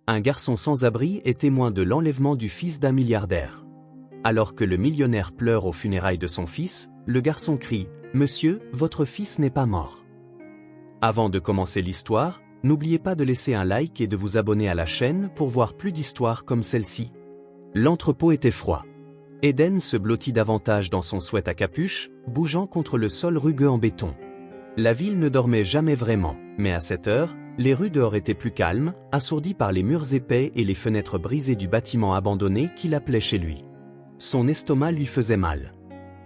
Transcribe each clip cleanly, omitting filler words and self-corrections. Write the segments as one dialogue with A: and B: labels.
A: Un garçon sans abri est témoin de l'enlèvement du fils d'un milliardaire. Alors que le millionnaire pleure aux funérailles de son fils, le garçon crie « Monsieur, votre fils n'est pas mort ». Avant de commencer l'histoire, n'oubliez pas de laisser un like et de vous abonner à la chaîne pour voir plus d'histoires comme celle-ci. L'entrepôt était froid. Eden se blottit davantage dans son sweat à capuche, bougeant contre le sol rugueux en béton. La ville ne dormait jamais vraiment, mais à cette heure, les rues dehors étaient plus calmes, assourdies par les murs épais et les fenêtres brisées du bâtiment abandonné qu'il appelait chez lui. Son estomac lui faisait mal.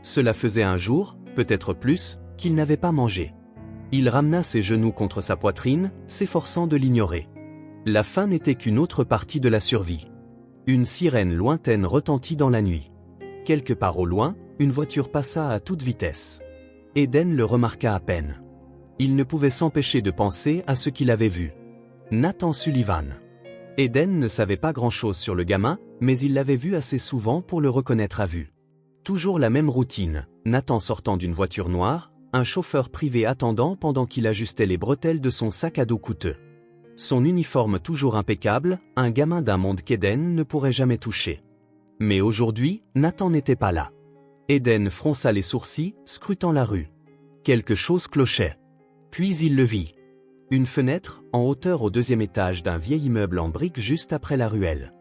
A: Cela faisait un jour, peut-être plus, qu'il n'avait pas mangé. Il ramena ses genoux contre sa poitrine, s'efforçant de l'ignorer. La faim n'était qu'une autre partie de la survie. Une sirène lointaine retentit dans la nuit. Quelque part au loin, une voiture passa à toute vitesse. Eden le remarqua à peine. Il ne pouvait s'empêcher de penser à ce qu'il avait vu. Nathan Sullivan. Eden ne savait pas grand-chose sur le gamin, mais il l'avait vu assez souvent pour le reconnaître à vue. Toujours la même routine, Nathan sortant d'une voiture noire, un chauffeur privé attendant pendant qu'il ajustait les bretelles de son sac à dos coûteux. Son uniforme toujours impeccable, un gamin d'un monde qu'Eden ne pourrait jamais toucher. Mais aujourd'hui, Nathan n'était pas là. Eden fronça les sourcils, scrutant la rue. Quelque chose clochait. Puis il le vit. Une fenêtre, en hauteur au deuxième étage d'un vieil immeuble en briques juste après la ruelle.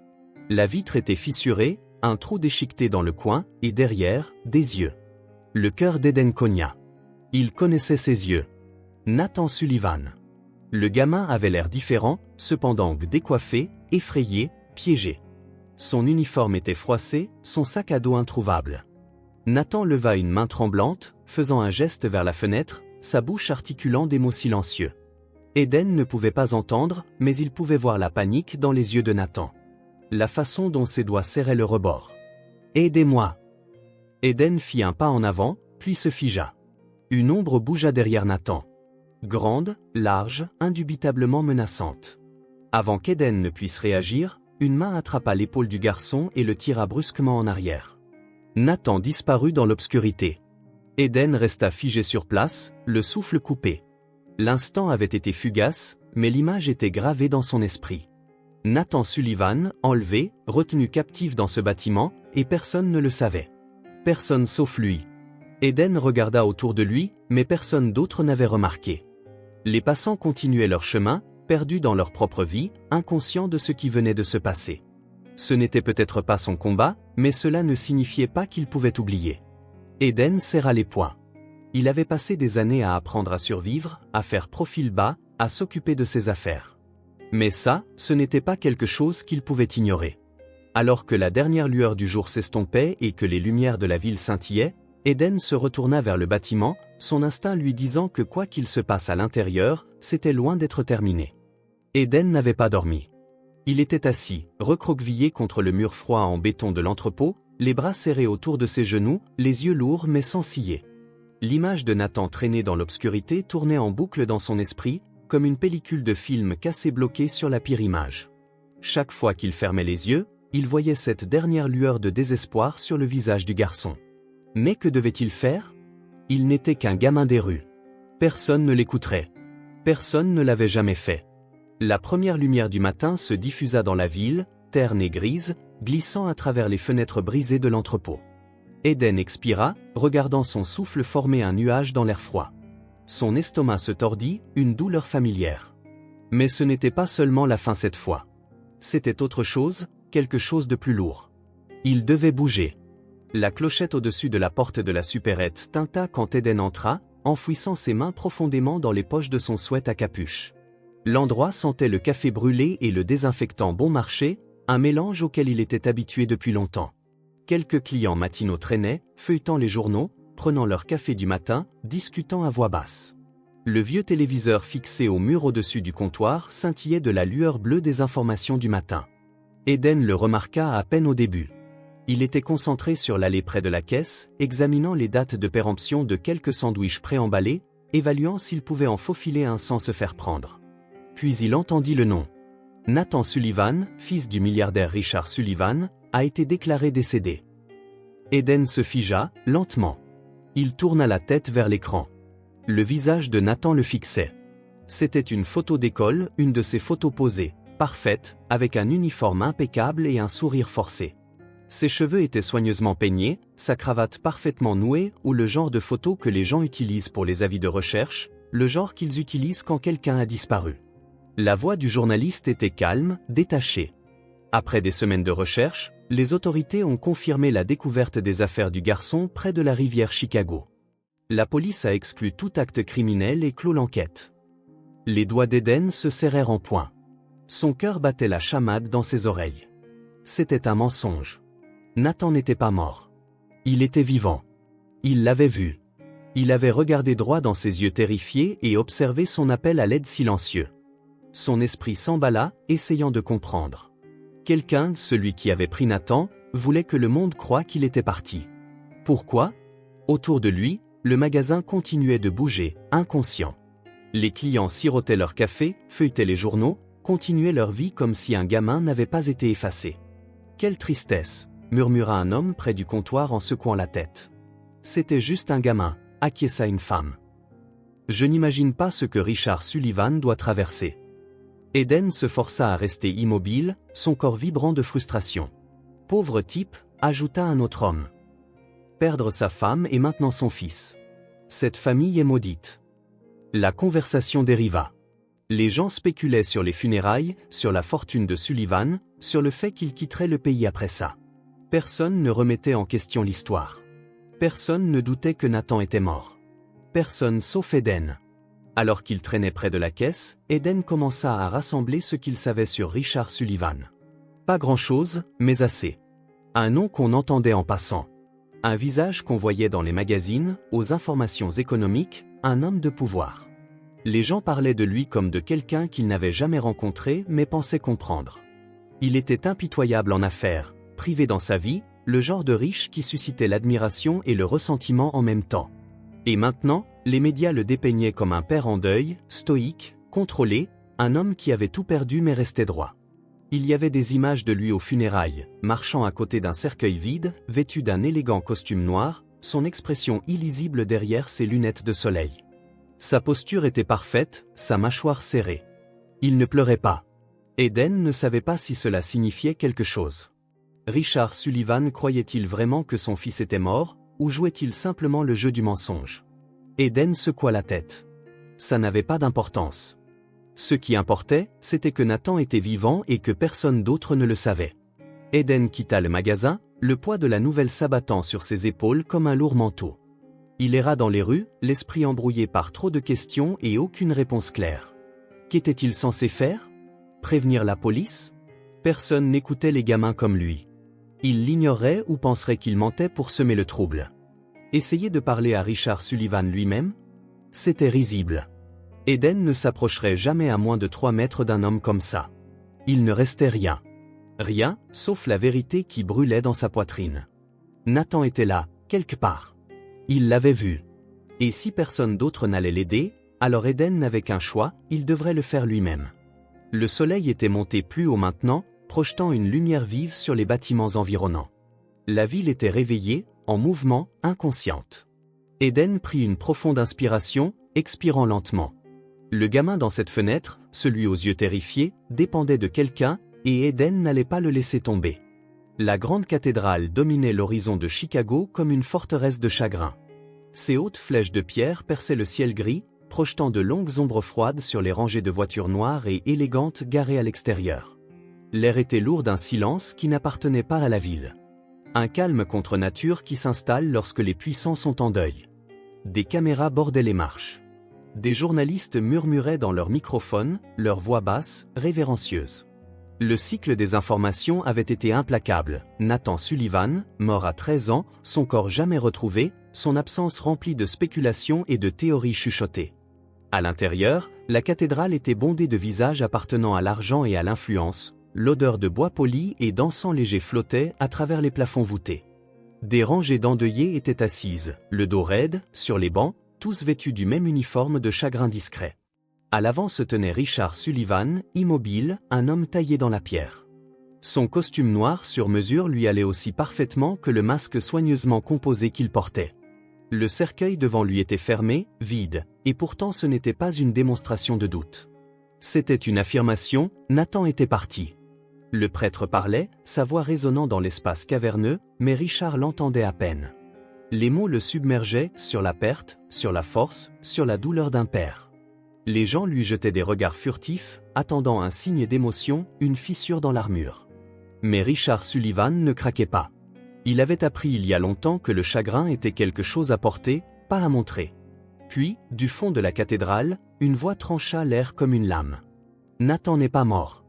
A: La vitre était fissurée, un trou déchiqueté dans le coin, et derrière, des yeux. Le cœur d'Eden cogna. Il connaissait ses yeux. Nathan Sullivan. Le gamin avait l'air différent, cependant décoiffé, effrayé, piégé. Son uniforme était froissé, son sac à dos introuvable. Nathan leva une main tremblante, faisant un geste vers la fenêtre, sa bouche articulant des mots silencieux. Eden ne pouvait pas entendre, mais il pouvait voir la panique dans les yeux de Nathan. La façon dont ses doigts serraient le rebord. « Aidez-moi » Eden fit un pas en avant, puis se figea. Une ombre bougea derrière Nathan. Grande, large, indubitablement menaçante. Avant qu'Eden ne puisse réagir, une main attrapa l'épaule du garçon et le tira brusquement en arrière. Nathan disparut dans l'obscurité. Eden resta figé sur place, le souffle coupé. L'instant avait été fugace, mais l'image était gravée dans son esprit. Nathan Sullivan, enlevé, retenu captif dans ce bâtiment, et personne ne le savait. Personne sauf lui. Eden regarda autour de lui, mais personne d'autre n'avait remarqué. Les passants continuaient leur chemin, perdus dans leur propre vie, inconscients de ce qui venait de se passer. Ce n'était peut-être pas son combat, mais cela ne signifiait pas qu'il pouvait oublier. Eden serra les poings. Il avait passé des années à apprendre à survivre, à faire profil bas, à s'occuper de ses affaires. Mais ça, ce n'était pas quelque chose qu'il pouvait ignorer. Alors que la dernière lueur du jour s'estompait et que les lumières de la ville scintillaient, Eden se retourna vers le bâtiment, son instinct lui disant que quoi qu'il se passe à l'intérieur, c'était loin d'être terminé. Eden n'avait pas dormi. Il était assis, recroquevillé contre le mur froid en béton de l'entrepôt, les bras serrés autour de ses genoux, les yeux lourds mais sans ciller. L'image de Nathan traînée dans l'obscurité tournait en boucle dans son esprit, comme une pellicule de film cassée bloquée sur la pire image. Chaque fois qu'il fermait les yeux, il voyait cette dernière lueur de désespoir sur le visage du garçon. Mais que devait-il faire? Il n'était qu'un gamin des rues. Personne ne l'écouterait. Personne ne l'avait jamais fait. La première lumière du matin se diffusa dans la ville, terne et grise, glissant à travers les fenêtres brisées de l'entrepôt. Eden expira, regardant son souffle former un nuage dans l'air froid. Son estomac se tordit, une douleur familière. Mais ce n'était pas seulement la faim cette fois. C'était autre chose, quelque chose de plus lourd. Il devait bouger. La clochette au-dessus de la porte de la supérette tinta quand Eden entra, enfouissant ses mains profondément dans les poches de son sweat à capuche. L'endroit sentait le café brûlé et le désinfectant bon marché, un mélange auquel il était habitué depuis longtemps. Quelques clients matinaux traînaient, feuilletant les journaux, prenant leur café du matin, discutant à voix basse. Le vieux téléviseur fixé au mur au-dessus du comptoir scintillait de la lueur bleue des informations du matin. Eden le remarqua à peine au début. Il était concentré sur l'allée près de la caisse, examinant les dates de péremption de quelques sandwichs préemballés, évaluant s'il pouvait en faufiler un sans se faire prendre. Puis il entendit le nom. Nathan Sullivan, fils du milliardaire Richard Sullivan, a été déclaré décédé. Eden se figea, lentement. Il tourna la tête vers l'écran. Le visage de Nathan le fixait. C'était une photo d'école, une de ses photos posées, parfaite, avec un uniforme impeccable et un sourire forcé. Ses cheveux étaient soigneusement peignés, sa cravate parfaitement nouée ou le genre de photo que les gens utilisent pour les avis de recherche, le genre qu'ils utilisent quand quelqu'un a disparu. La voix du journaliste était calme, détachée. Après des semaines de recherche, les autorités ont confirmé la découverte des affaires du garçon près de la rivière Chicago. La police a exclu tout acte criminel et clos l'enquête. Les doigts d'Eden se serrèrent en poing. Son cœur battait la chamade dans ses oreilles. C'était un mensonge. Nathan n'était pas mort. Il était vivant. Il l'avait vu. Il avait regardé droit dans ses yeux terrifiés et observé son appel à l'aide silencieux. Son esprit s'emballa, essayant de comprendre. Quelqu'un, celui qui avait pris Nathan, voulait que le monde croie qu'il était parti. Pourquoi? Autour de lui, le magasin continuait de bouger, inconscient. Les clients sirotaient leur café, feuilletaient les journaux, continuaient leur vie comme si un gamin n'avait pas été effacé. Quelle tristesse, murmura un homme près du comptoir en secouant la tête. C'était juste un gamin, acquiesça une femme. Je n'imagine pas ce que Richard Sullivan doit traverser. Eden se força à rester immobile, son corps vibrant de frustration. Pauvre type, ajouta un autre homme. Perdre sa femme et maintenant son fils. Cette famille est maudite. La conversation dériva. Les gens spéculaient sur les funérailles, sur la fortune de Sullivan, sur le fait qu'il quitterait le pays après ça. Personne ne remettait en question l'histoire. Personne ne doutait que Nathan était mort. Personne sauf Eden. Alors qu'il traînait près de la caisse, Eden commença à rassembler ce qu'il savait sur Richard Sullivan. Pas grand-chose, mais assez. Un nom qu'on entendait en passant. Un visage qu'on voyait dans les magazines, aux informations économiques, un homme de pouvoir. Les gens parlaient de lui comme de quelqu'un qu'ils n'avaient jamais rencontré mais pensaient comprendre. Il était impitoyable en affaires, privé dans sa vie, le genre de riche qui suscitait l'admiration et le ressentiment en même temps. Et maintenant, les médias le dépeignaient comme un père en deuil, stoïque, contrôlé, un homme qui avait tout perdu mais restait droit. Il y avait des images de lui aux funérailles, marchant à côté d'un cercueil vide, vêtu d'un élégant costume noir, son expression illisible derrière ses lunettes de soleil. Sa posture était parfaite, sa mâchoire serrée. Il ne pleurait pas. Eden ne savait pas si cela signifiait quelque chose. Richard Sullivan croyait-il vraiment que son fils était mort, ou jouait-il simplement le jeu du mensonge? Eden secoua la tête. Ça n'avait pas d'importance. Ce qui importait, c'était que Nathan était vivant et que personne d'autre ne le savait. Eden quitta le magasin, le poids de la nouvelle s'abattant sur ses épaules comme un lourd manteau. Il erra dans les rues, l'esprit embrouillé par trop de questions et aucune réponse claire. Qu'était-il censé faire? Prévenir la police? Personne n'écoutait les gamins comme lui. Il l'ignorerait ou penserait qu'il mentait pour semer le trouble. Essayer de parler à Richard Sullivan lui-même? C'était risible. Eden ne s'approcherait jamais à moins de 3 mètres d'un homme comme ça. Il ne restait rien. Rien, sauf la vérité qui brûlait dans sa poitrine. Nathan était là, quelque part. Il l'avait vu. Et si personne d'autre n'allait l'aider, alors Eden n'avait qu'un choix, il devrait le faire lui-même. Le soleil était monté plus haut maintenant, projetant une lumière vive sur les bâtiments environnants. La ville était réveillée, en mouvement, inconsciente. Eden prit une profonde inspiration, expirant lentement. Le gamin dans cette fenêtre, celui aux yeux terrifiés, dépendait de quelqu'un, et Eden n'allait pas le laisser tomber. La grande cathédrale dominait l'horizon de Chicago comme une forteresse de chagrin. Ses hautes flèches de pierre perçaient le ciel gris, projetant de longues ombres froides sur les rangées de voitures noires et élégantes garées à l'extérieur. L'air était lourd d'un silence qui n'appartenait pas à la ville. Un calme contre nature qui s'installe lorsque les puissants sont en deuil. Des caméras bordaient les marches. Des journalistes murmuraient dans leurs microphones, leurs voix basses, révérencieuses. Le cycle des informations avait été implacable. Nathan Sullivan, mort à 13 ans, son corps jamais retrouvé, son absence remplie de spéculations et de théories chuchotées. À l'intérieur, la cathédrale était bondée de visages appartenant à l'argent et à l'influence, l'odeur de bois poli et d'encens léger flottait à travers les plafonds voûtés. Des rangées d'endeuillés étaient assises, le dos raide, sur les bancs, tous vêtus du même uniforme de chagrin discret. À l'avant se tenait Richard Sullivan, immobile, un homme taillé dans la pierre. Son costume noir sur mesure lui allait aussi parfaitement que le masque soigneusement composé qu'il portait. Le cercueil devant lui était fermé, vide, et pourtant ce n'était pas une démonstration de doute. C'était une affirmation, Nathan était parti. Le prêtre parlait, sa voix résonnant dans l'espace caverneux, mais Richard l'entendait à peine. Les mots le submergeaient, sur la perte, sur la force, sur la douleur d'un père. Les gens lui jetaient des regards furtifs, attendant un signe d'émotion, une fissure dans l'armure. Mais Richard Sullivan ne craquait pas. Il avait appris il y a longtemps que le chagrin était quelque chose à porter, pas à montrer. Puis, du fond de la cathédrale, une voix trancha l'air comme une lame. « Nathan n'est pas mort. »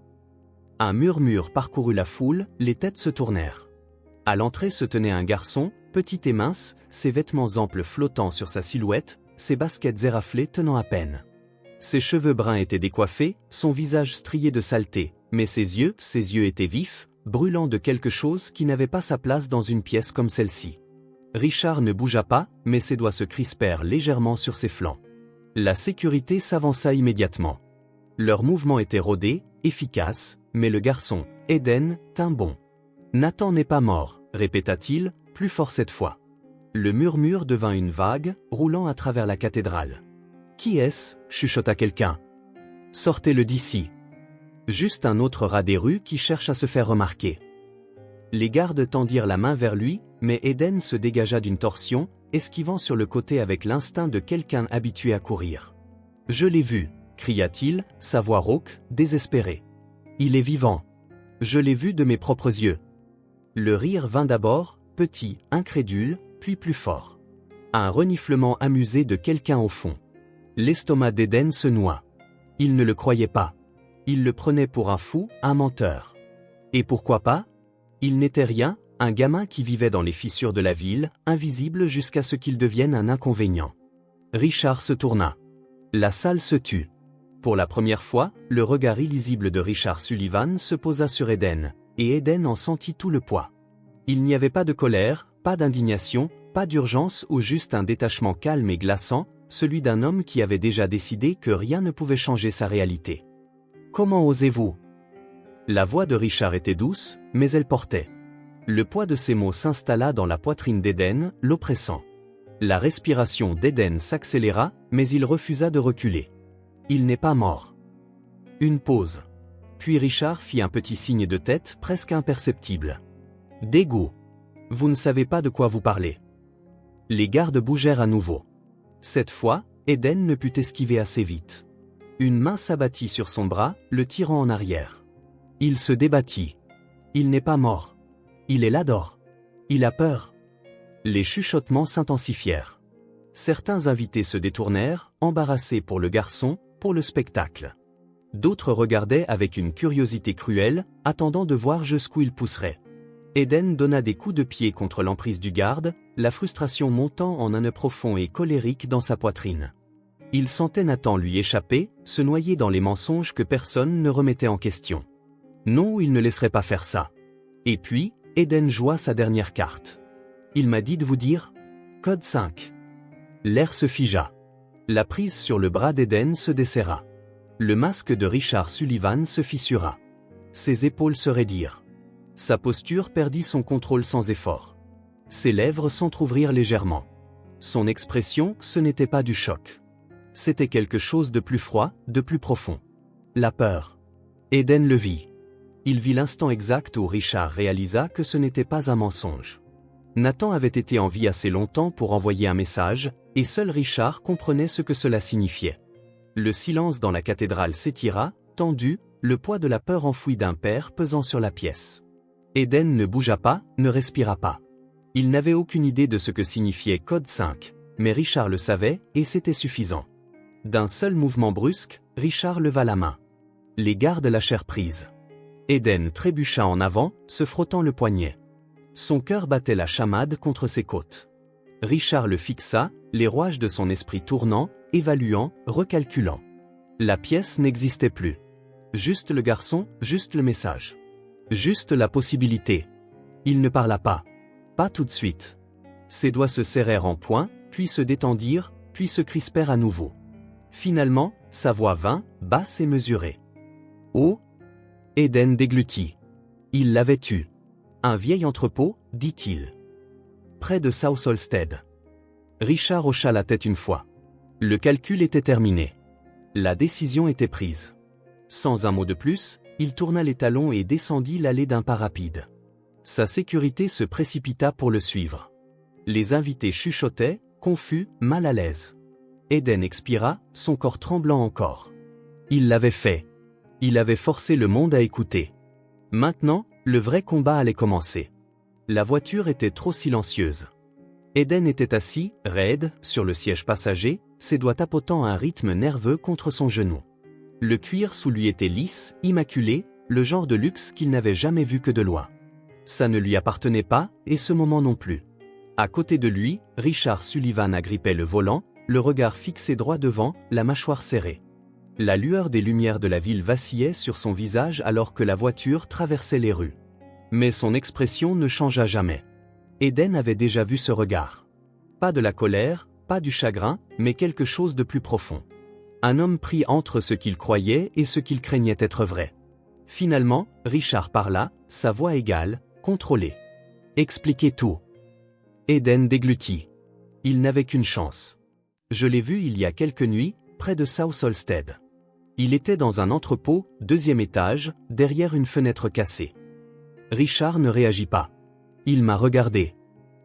A: Un murmure parcourut la foule, les têtes se tournèrent. À l'entrée se tenait un garçon, petit et mince, ses vêtements amples flottant sur sa silhouette, ses baskets éraflées tenant à peine. Ses cheveux bruns étaient décoiffés, son visage strié de saleté, mais ses yeux étaient vifs, brûlant de quelque chose qui n'avait pas sa place dans une pièce comme celle-ci. Richard ne bougea pas, mais ses doigts se crispèrent légèrement sur ses flancs. La sécurité s'avança immédiatement. Leurs mouvements étaient rodés, efficaces, mais le garçon, Eden, tint bon. « Nathan n'est pas mort », répéta-t-il, plus fort cette fois. Le murmure devint une vague, roulant à travers la cathédrale. « Qui est-ce » chuchota quelqu'un. « Sortez-le d'ici. » Juste un autre rat des rues qui cherche à se faire remarquer. Les gardes tendirent la main vers lui, mais Eden se dégagea d'une torsion, esquivant sur le côté avec l'instinct de quelqu'un habitué à courir. « Je l'ai vu » cria-t-il, sa voix rauque, désespérée. « Il est vivant. Je l'ai vu de mes propres yeux. » Le rire vint d'abord, petit, incrédule, puis plus fort. Un reniflement amusé de quelqu'un au fond. L'estomac d'Eden se noua. Il ne le croyait pas. Il le prenait pour un fou, un menteur. Et pourquoi pas? Il n'était rien, un gamin qui vivait dans les fissures de la ville, invisible jusqu'à ce qu'il devienne un inconvénient. Richard se tourna. La salle se tut. Pour la première fois, le regard illisible de Richard Sullivan se posa sur Eden, et Eden en sentit tout le poids. Il n'y avait pas de colère, pas d'indignation, pas d'urgence ou juste un détachement calme et glaçant, celui d'un homme qui avait déjà décidé que rien ne pouvait changer sa réalité. « Comment osez-vous » La voix de Richard était douce, mais elle portait. Le poids de ses mots s'installa dans la poitrine d'Eden, l'oppressant. La respiration d'Eden s'accéléra, mais il refusa de reculer. Il n'est pas mort. Une pause. Puis Richard fit un petit signe de tête presque imperceptible. Dégoût. Vous ne savez pas de quoi vous parlez. Les gardes bougèrent à nouveau. Cette fois, Eden ne put esquiver assez vite. Une main s'abattit sur son bras, le tirant en arrière. Il se débattit. Il n'est pas mort. Il est là d'or. Il a peur. Les chuchotements s'intensifièrent. Certains invités se détournèrent, embarrassés pour le garçon, pour le spectacle. D'autres regardaient avec une curiosité cruelle, attendant de voir jusqu'où il pousserait. Eden donna des coups de pied contre l'emprise du garde, la frustration montant en un nœud profond et colérique dans sa poitrine. Il sentait Nathan lui échapper, se noyer dans les mensonges que personne ne remettait en question. Non, il ne laisserait pas faire ça. Et puis, Eden joua sa dernière carte. Il m'a dit de vous dire « Code 5 ». L'air se figea. La prise sur le bras d'Eden se desserra. Le masque de Richard Sullivan se fissura. Ses épaules se raidirent. Sa posture perdit son contrôle sans effort. Ses lèvres s'entr'ouvrirent légèrement. Son expression, ce n'était pas du choc. C'était quelque chose de plus froid, de plus profond. La peur. Eden le vit. Il vit l'instant exact où Richard réalisa que ce n'était pas un mensonge. Nathan avait été en vie assez longtemps pour envoyer un message, et seul Richard comprenait ce que cela signifiait. Le silence dans la cathédrale s'étira, tendu, le poids de la peur enfouie d'un père pesant sur la pièce. Eden ne bougea pas, ne respira pas. Il n'avait aucune idée de ce que signifiait Code 5, mais Richard le savait, et c'était suffisant. D'un seul mouvement brusque, Richard leva la main. Les gardes lâchèrent prise. Eden trébucha en avant, se frottant le poignet. Son cœur battait la chamade contre ses côtes. Richard le fixa, les rouages de son esprit tournant, évaluant, recalculant. La pièce n'existait plus. Juste le garçon, juste le message. Juste la possibilité. Il ne parla pas. Pas tout de suite. Ses doigts se serrèrent en poing, puis se détendirent, puis se crispèrent à nouveau. Finalement, sa voix vint, basse et mesurée. Oh! Eden déglutit. Il l'avait eu. Un vieil entrepôt, dit-il. Près de South Olmsted. Richard hocha la tête une fois. Le calcul était terminé. La décision était prise. Sans un mot de plus, il tourna les talons et descendit l'allée d'un pas rapide. Sa sécurité se précipita pour le suivre. Les invités chuchotaient, confus, mal à l'aise. Eden expira, son corps tremblant encore. Il l'avait fait. Il avait forcé le monde à écouter. Maintenant, le vrai combat allait commencer. La voiture était trop silencieuse. Eden était assis, raide, sur le siège passager, ses doigts tapotant à un rythme nerveux contre son genou. Le cuir sous lui était lisse, immaculé, le genre de luxe qu'il n'avait jamais vu que de loin. Ça ne lui appartenait pas, et ce moment non plus. À côté de lui, Richard Sullivan agrippait le volant, le regard fixé droit devant, la mâchoire serrée. La lueur des lumières de la ville vacillait sur son visage alors que la voiture traversait les rues. Mais son expression ne changea jamais. Eden avait déjà vu ce regard. Pas de la colère, pas du chagrin, mais quelque chose de plus profond. Un homme pris entre ce qu'il croyait et ce qu'il craignait être vrai. Finalement, Richard parla, sa voix égale, contrôlée. Expliquez tout. Eden déglutit. Il n'avait qu'une chance. Je l'ai vu il y a quelques nuits, près de South Olmsted. Il était dans un entrepôt, 2e étage, derrière une fenêtre cassée. Richard ne réagit pas. Il m'a regardé.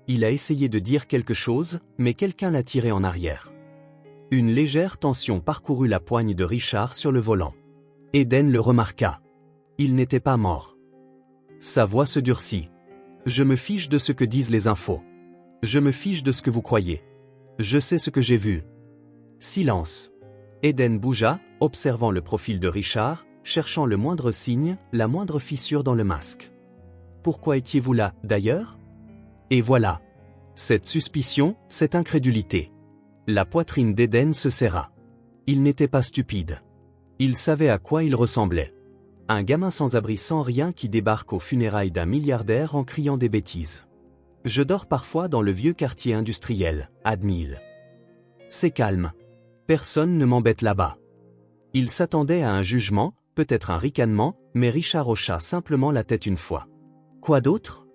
A: Il a essayé de dire quelque chose, mais quelqu'un l'a tiré en arrière. Une légère tension parcourut la poigne de Richard sur le volant. Eden le remarqua. Il n'était pas mort. Sa voix se durcit. Je me fiche de ce que disent les infos. Je me fiche de ce que vous croyez. Je sais ce que j'ai vu. Silence. Eden bougea, observant le profil de Richard, cherchant le moindre signe, la moindre fissure dans le masque. Pourquoi étiez-vous là, d'ailleurs? Et voilà. Cette suspicion, cette incrédulité. La poitrine d'Eden se serra. Il n'était pas stupide. Il savait à quoi il ressemblait. Un gamin sans abri sans rien qui débarque aux funérailles d'un milliardaire en criant des bêtises. Je dors parfois dans le vieux quartier industriel, admit-il. C'est calme. Personne ne m'embête là-bas. Il s'attendait à un jugement, peut-être un ricanement, mais Richard hocha simplement la tête une fois. Quoi d'autre?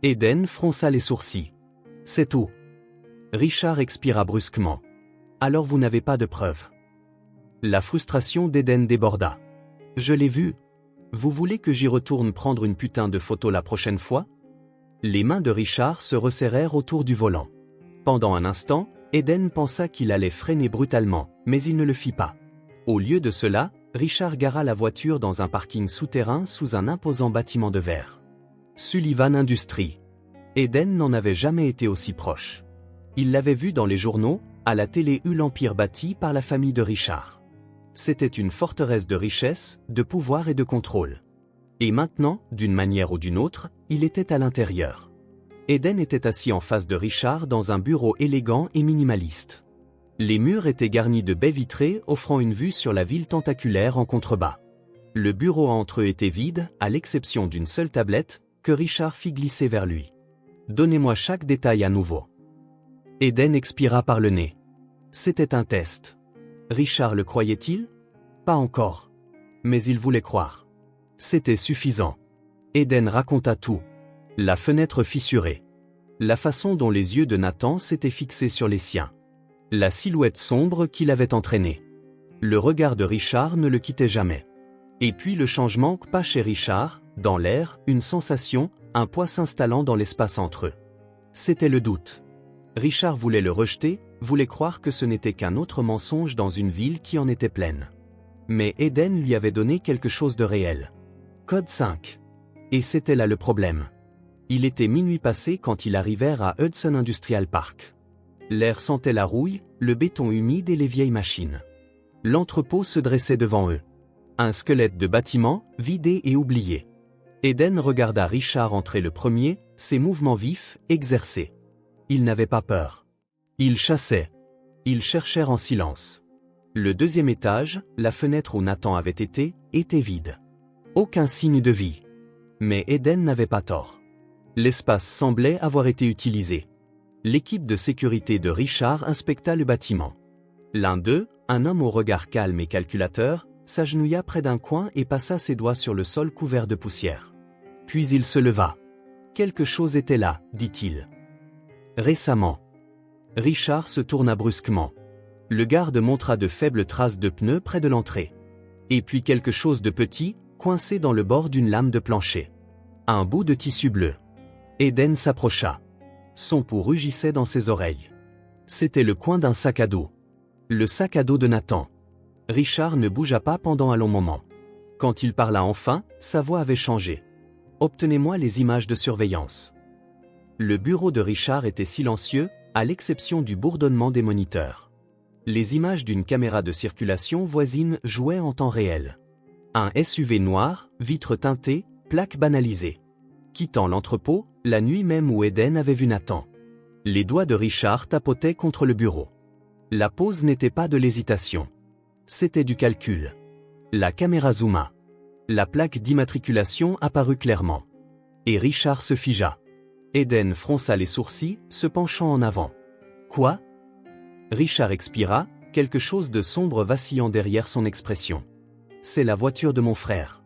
A: Eden fronça les sourcils. C'est tout. Richard expira brusquement. Alors vous n'avez pas de preuves. La frustration d'Eden déborda. Je l'ai vu. Vous voulez que j'y retourne prendre une putain de photo la prochaine fois? Les mains de Richard se resserrèrent autour du volant. Pendant un instant, Eden pensa qu'il allait freiner brutalement, mais il ne le fit pas. Au lieu de cela, Richard gara la voiture dans un parking souterrain sous un imposant bâtiment de verre. Sullivan Industries. Eden n'en avait jamais été aussi proche. Il l'avait vu dans les journaux, à la télé l'empire bâti par la famille de Richard. C'était une forteresse de richesse, de pouvoir et de contrôle. Et maintenant, d'une manière ou d'une autre, il était à l'intérieur. Eden était assis en face de Richard dans un bureau élégant et minimaliste. Les murs étaient garnis de baies vitrées offrant une vue sur la ville tentaculaire en contrebas. Le bureau entre eux était vide, à l'exception d'une seule tablette, que Richard fit glisser vers lui. Donnez-moi chaque détail à nouveau. Eden expira par le nez. C'était un test. Richard le croyait-il? Pas encore. Mais il voulait croire. C'était suffisant. Eden raconta tout. La fenêtre fissurée. La façon dont les yeux de Nathan s'étaient fixés sur les siens. La silhouette sombre qui l'avait entraîné. Le regard de Richard ne le quittait jamais. Et puis le changement, pas chez Richard, dans l'air, une sensation, un poids s'installant dans l'espace entre eux. C'était le doute. Richard voulait le rejeter, voulait croire que ce n'était qu'un autre mensonge dans une ville qui en était pleine. Mais Eden lui avait donné quelque chose de réel. Code 5. Et c'était là le problème. Il était minuit passé quand ils arrivèrent à Hudson Industrial Park. L'air sentait la rouille, le béton humide et les vieilles machines. L'entrepôt se dressait devant eux. Un squelette de bâtiment, vidé et oublié. Eden regarda Richard entrer le premier, ses mouvements vifs, exercés. Il n'avait pas peur. Ils chassaient. Ils cherchèrent en silence. Le 2e étage, la fenêtre où Nathan avait été, était vide. Aucun signe de vie. Mais Eden n'avait pas tort. L'espace semblait avoir été utilisé. L'équipe de sécurité de Richard inspecta le bâtiment. L'un d'eux, un homme au regard calme et calculateur, s'agenouilla près d'un coin et passa ses doigts sur le sol couvert de poussière. Puis il se leva. Quelque chose était là, dit-il. Récemment. Richard se tourna brusquement. Le garde montra de faibles traces de pneus près de l'entrée. Et puis quelque chose de petit, coincé dans le bord d'une lame de plancher. Un bout de tissu bleu. Eden s'approcha. Son pouls rugissait dans ses oreilles. C'était le coin d'un sac à dos. Le sac à dos de Nathan. Richard ne bougea pas pendant un long moment. Quand il parla enfin, sa voix avait changé. « Obtenez-moi les images de surveillance. » Le bureau de Richard était silencieux, à l'exception du bourdonnement des moniteurs. Les images d'une caméra de circulation voisine jouaient en temps réel. Un SUV noir, vitres teintées, plaques banalisées. Quittant l'entrepôt, la nuit même où Eden avait vu Nathan. Les doigts de Richard tapotaient contre le bureau. La pose n'était pas de l'hésitation. C'était du calcul. La caméra zooma. La plaque d'immatriculation apparut clairement. Et Richard se figea. Eden fronça les sourcils, se penchant en avant. « Quoi ?» Richard expira, quelque chose de sombre vacillant derrière son expression. « C'est la voiture de mon frère. »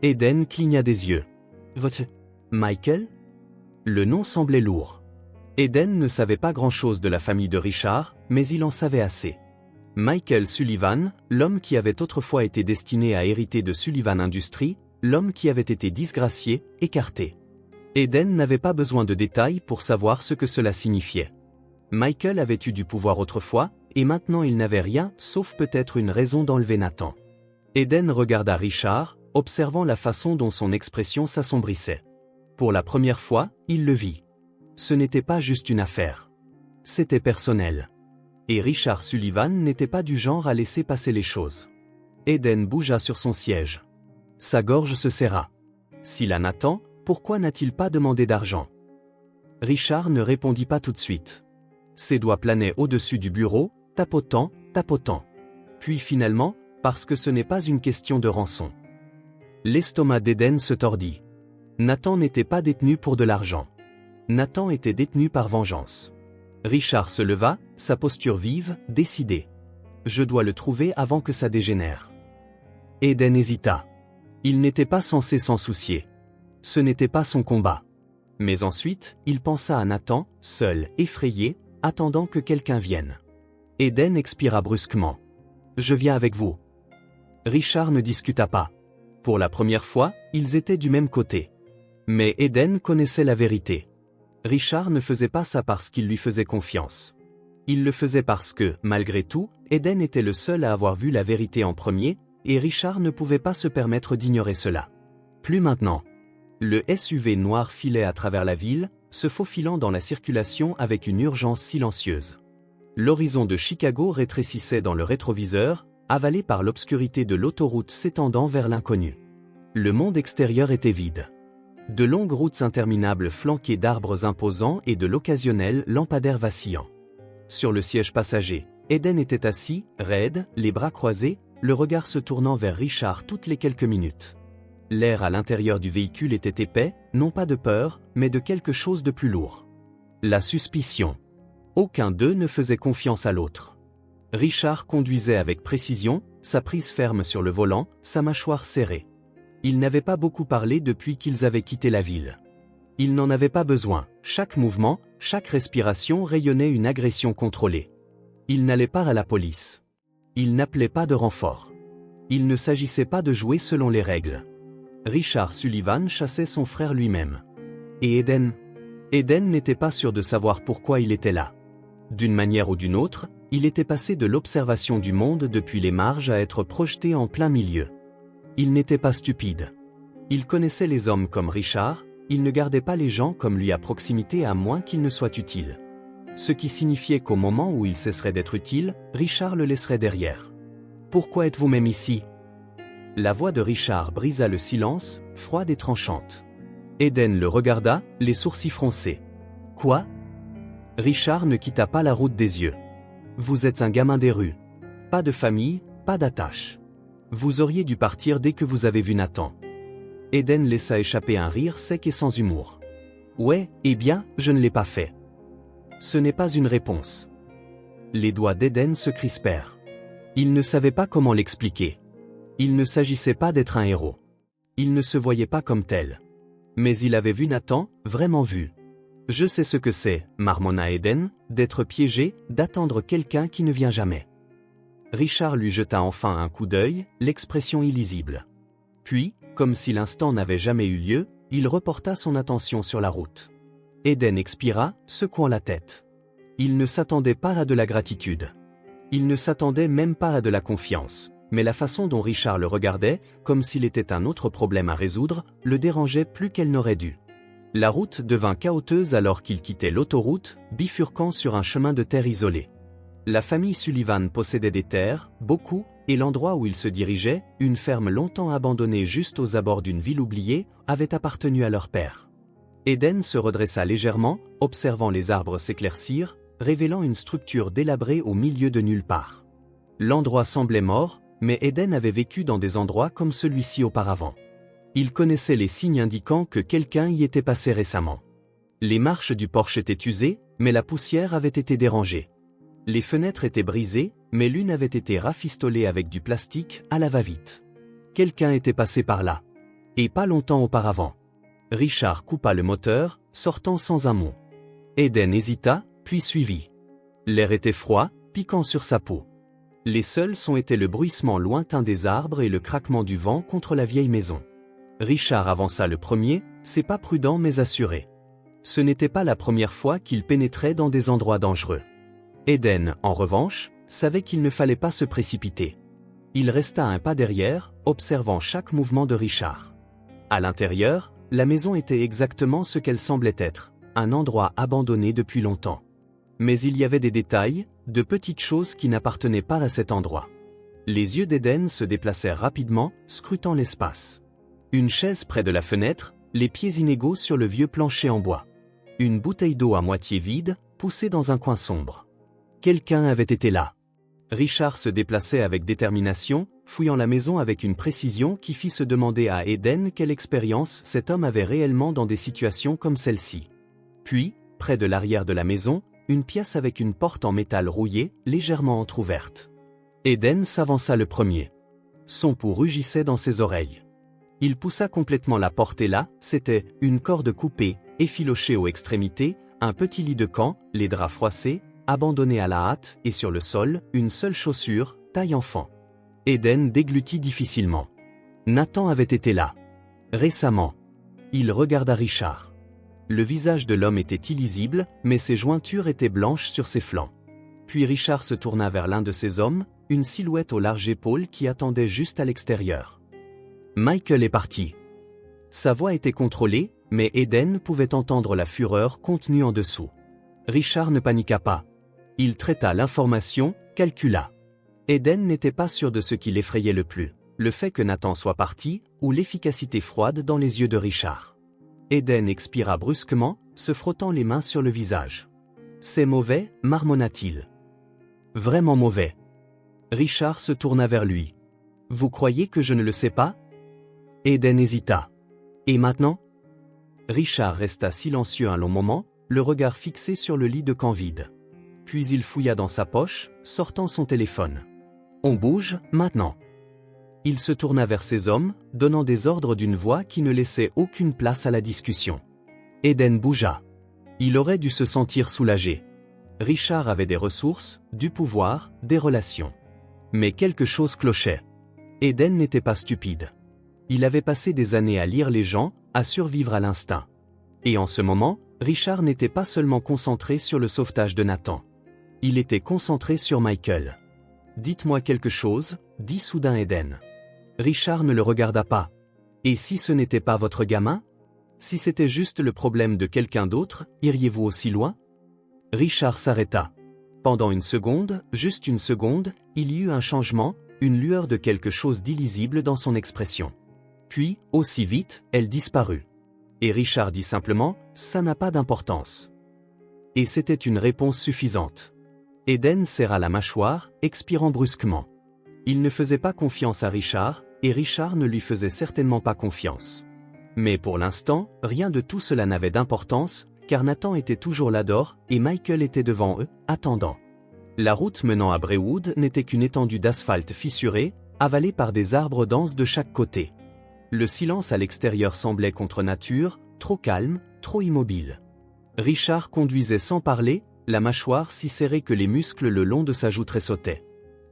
A: Eden cligna des yeux. « Votre... Michael ?» Le nom semblait lourd. Eden ne savait pas grand-chose de la famille de Richard, mais il en savait assez. Michael Sullivan, l'homme qui avait autrefois été destiné à hériter de Sullivan Industries, l'homme qui avait été disgracié, écarté. Eden n'avait pas besoin de détails pour savoir ce que cela signifiait. Michael avait eu du pouvoir autrefois, et maintenant il n'avait rien, sauf peut-être une raison d'enlever Nathan. Eden regarda Richard, observant la façon dont son expression s'assombrissait. Pour la première fois, il le vit. Ce n'était pas juste une affaire. C'était personnel. Et Richard Sullivan n'était pas du genre à laisser passer les choses. Eden bougea sur son siège. Sa gorge se serra. S'il a Nathan, pourquoi n'a-t-il pas demandé d'argent? Richard ne répondit pas tout de suite. Ses doigts planaient au-dessus du bureau, tapotant, tapotant. Puis finalement, parce que ce n'est pas une question de rançon. L'estomac d'Eden se tordit. Nathan n'était pas détenu pour de l'argent. Nathan était détenu par vengeance. Richard se leva, sa posture vive, décidée. Je dois le trouver avant que ça dégénère. Eden hésita. Il n'était pas censé s'en soucier. Ce n'était pas son combat. Mais ensuite, il pensa à Nathan, seul, effrayé, attendant que quelqu'un vienne. Eden expira brusquement. Je viens avec vous. Richard ne discuta pas. Pour la première fois, ils étaient du même côté. Mais Eden connaissait la vérité. Richard ne faisait pas ça parce qu'il lui faisait confiance. Il le faisait parce que, malgré tout, Eden était le seul à avoir vu la vérité en premier, et Richard ne pouvait pas se permettre d'ignorer cela. Plus maintenant. Le SUV noir filait à travers la ville, se faufilant dans la circulation avec une urgence silencieuse. L'horizon de Chicago rétrécissait dans le rétroviseur, avalé par l'obscurité de l'autoroute s'étendant vers l'inconnu. Le monde extérieur était vide. De longues routes interminables flanquées d'arbres imposants et de l'occasionnel lampadaire vacillant. Sur le siège passager, Eden était assis, raide, les bras croisés, le regard se tournant vers Richard toutes les quelques minutes. L'air à l'intérieur du véhicule était épais, non pas de peur, mais de quelque chose de plus lourd. La suspicion. Aucun d'eux ne faisait confiance à l'autre. Richard conduisait avec précision, sa prise ferme sur le volant, sa mâchoire serrée. Il n'avait pas beaucoup parlé depuis qu'ils avaient quitté la ville. Il n'en avait pas besoin, chaque mouvement, chaque respiration rayonnait une agression contrôlée. Il n'allait pas à la police. Il n'appelait pas de renfort. Il ne s'agissait pas de jouer selon les règles. Richard Sullivan chassait son frère lui-même. Et Eden? Eden n'était pas sûr de savoir pourquoi il était là. D'une manière ou d'une autre, il était passé de l'observation du monde depuis les marges à être projeté en plein milieu. Il n'était pas stupide. Il connaissait les hommes comme Richard, il ne gardait pas les gens comme lui à proximité à moins qu'ils ne soient utiles. Ce qui signifiait qu'au moment où il cesserait d'être utile, Richard le laisserait derrière. « Pourquoi êtes-vous même ici ?» La voix de Richard brisa le silence, froide et tranchante. Eden le regarda, les sourcils froncés. « Quoi ?» Richard ne quitta pas la route des yeux. « Vous êtes un gamin des rues. Pas de famille, pas d'attache. Vous auriez dû partir dès que vous avez vu Nathan. » Eden laissa échapper un rire sec et sans humour. « Ouais, eh bien, je ne l'ai pas fait. » Ce n'est pas une réponse. Les doigts d'Eden se crispèrent. Il ne savait pas comment l'expliquer. Il ne s'agissait pas d'être un héros. Il ne se voyait pas comme tel. Mais il avait vu Nathan, vraiment vu. « Je sais ce que c'est, marmonna Eden, d'être piégé, d'attendre quelqu'un qui ne vient jamais. » Richard lui jeta enfin un coup d'œil, l'expression illisible. Puis, comme si l'instant n'avait jamais eu lieu, il reporta son attention sur la route. Eden expira, secouant la tête. Il ne s'attendait pas à de la gratitude. Il ne s'attendait même pas à de la confiance, mais la façon dont Richard le regardait, comme s'il était un autre problème à résoudre, le dérangeait plus qu'elle n'aurait dû. La route devint chaoteuse alors qu'il quittait l'autoroute, bifurquant sur un chemin de terre isolé. La famille Sullivan possédait des terres, beaucoup, et l'endroit où il se dirigeait, une ferme longtemps abandonnée juste aux abords d'une ville oubliée, avait appartenu à leur père. Eden se redressa légèrement, observant les arbres s'éclaircir, révélant une structure délabrée au milieu de nulle part. L'endroit semblait mort, mais Eden avait vécu dans des endroits comme celui-ci auparavant. Il connaissait les signes indiquant que quelqu'un y était passé récemment. Les marches du porche étaient usées, mais la poussière avait été dérangée. Les fenêtres étaient brisées, mais l'une avait été rafistolée avec du plastique à la va-vite. Quelqu'un était passé par là. Et pas longtemps auparavant. Richard coupa le moteur, sortant sans un mot. Eden hésita, puis suivit. L'air était froid, piquant sur sa peau. Les seuls sons étaient le bruissement lointain des arbres et le craquement du vent contre la vieille maison. Richard avança le premier, c'est pas prudent mais assuré. Ce n'était pas la première fois qu'il pénétrait dans des endroits dangereux. Eden, en revanche, savait qu'il ne fallait pas se précipiter. Il resta un pas derrière, observant chaque mouvement de Richard. À l'intérieur, la maison était exactement ce qu'elle semblait être, un endroit abandonné depuis longtemps. Mais il y avait des détails, de petites choses qui n'appartenaient pas à cet endroit. Les yeux d'Eden se déplacèrent rapidement, scrutant l'espace. Une chaise près de la fenêtre, les pieds inégaux sur le vieux plancher en bois. Une bouteille d'eau à moitié vide, poussée dans un coin sombre. Quelqu'un avait été là. Richard se déplaçait avec détermination, fouillant la maison avec une précision qui fit se demander à Eden quelle expérience cet homme avait réellement dans des situations comme celle-ci. Puis, près de l'arrière de la maison, une pièce avec une porte en métal rouillé, légèrement entr'ouverte. Eden s'avança le premier. Son pouls rugissait dans ses oreilles. Il poussa complètement la porte et là, c'était une corde coupée, effilochée aux extrémités, un petit lit de camp, les draps froissés, abandonné à la hâte, et sur le sol, une seule chaussure, taille enfant. Eden déglutit difficilement. Nathan avait été là. Récemment. Il regarda Richard. Le visage de l'homme était illisible, mais ses jointures étaient blanches sur ses flancs. Puis Richard se tourna vers l'un de ces hommes, une silhouette aux larges épaules qui attendait juste à l'extérieur. Michael est parti. Sa voix était contrôlée, mais Eden pouvait entendre la fureur contenue en dessous. Richard ne paniqua pas. Il traita l'information, calcula. Eden n'était pas sûr de ce qui l'effrayait le plus, le fait que Nathan soit parti, ou l'efficacité froide dans les yeux de Richard. Eden expira brusquement, se frottant les mains sur le visage. « C'est mauvais » marmonna-t-il. « Vraiment mauvais. » Richard se tourna vers lui. « Vous croyez que je ne le sais pas ?» Eden hésita. « Et maintenant ?» Richard resta silencieux un long moment, le regard fixé sur le lit de camp vide. Puis il fouilla dans sa poche, sortant son téléphone. « On bouge, maintenant !» Il se tourna vers ses hommes, donnant des ordres d'une voix qui ne laissait aucune place à la discussion. Eden bougea. Il aurait dû se sentir soulagé. Richard avait des ressources, du pouvoir, des relations. Mais quelque chose clochait. Eden n'était pas stupide. Il avait passé des années à lire les gens, à survivre à l'instinct. Et en ce moment, Richard n'était pas seulement concentré sur le sauvetage de Nathan. Il était concentré sur Michael. « Dites-moi quelque chose » dit soudain Eden. Richard ne le regarda pas. « Et si ce n'était pas votre gamin ? Si c'était juste le problème de quelqu'un d'autre, iriez-vous aussi loin ?» Richard s'arrêta. Pendant une seconde, juste une seconde, il y eut un changement, une lueur de quelque chose d'illisible dans son expression. Puis, aussi vite, elle disparut. Et Richard dit simplement, « Ça n'a pas d'importance. » Et c'était une réponse suffisante. Eden serra la mâchoire, expirant brusquement. Il ne faisait pas confiance à Richard, et Richard ne lui faisait certainement pas confiance. Mais pour l'instant, rien de tout cela n'avait d'importance, car Nathan était toujours là dehors, et Michael était devant eux, attendant. La route menant à Braywood n'était qu'une étendue d'asphalte fissurée, avalée par des arbres denses de chaque côté. Le silence à l'extérieur semblait contre nature, trop calme, trop immobile. Richard conduisait sans parler, la mâchoire si serrée que les muscles le long de sa joue tressautaient.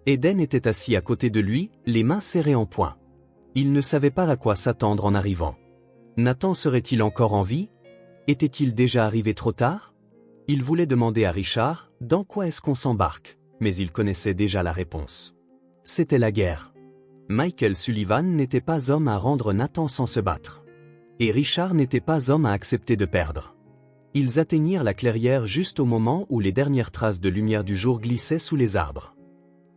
A: Eden était assis à côté de lui, les mains serrées en poing. Il ne savait pas à quoi s'attendre en arrivant. Nathan serait-il encore en vie? Était-il déjà arrivé trop tard? Il voulait demander à Richard, dans quoi est-ce qu'on s'embarque, mais il connaissait déjà la réponse. C'était la guerre. Michael Sullivan n'était pas homme à rendre Nathan sans se battre. Et Richard n'était pas homme à accepter de perdre. Ils atteignirent la clairière juste au moment où les dernières traces de lumière du jour glissaient sous les arbres.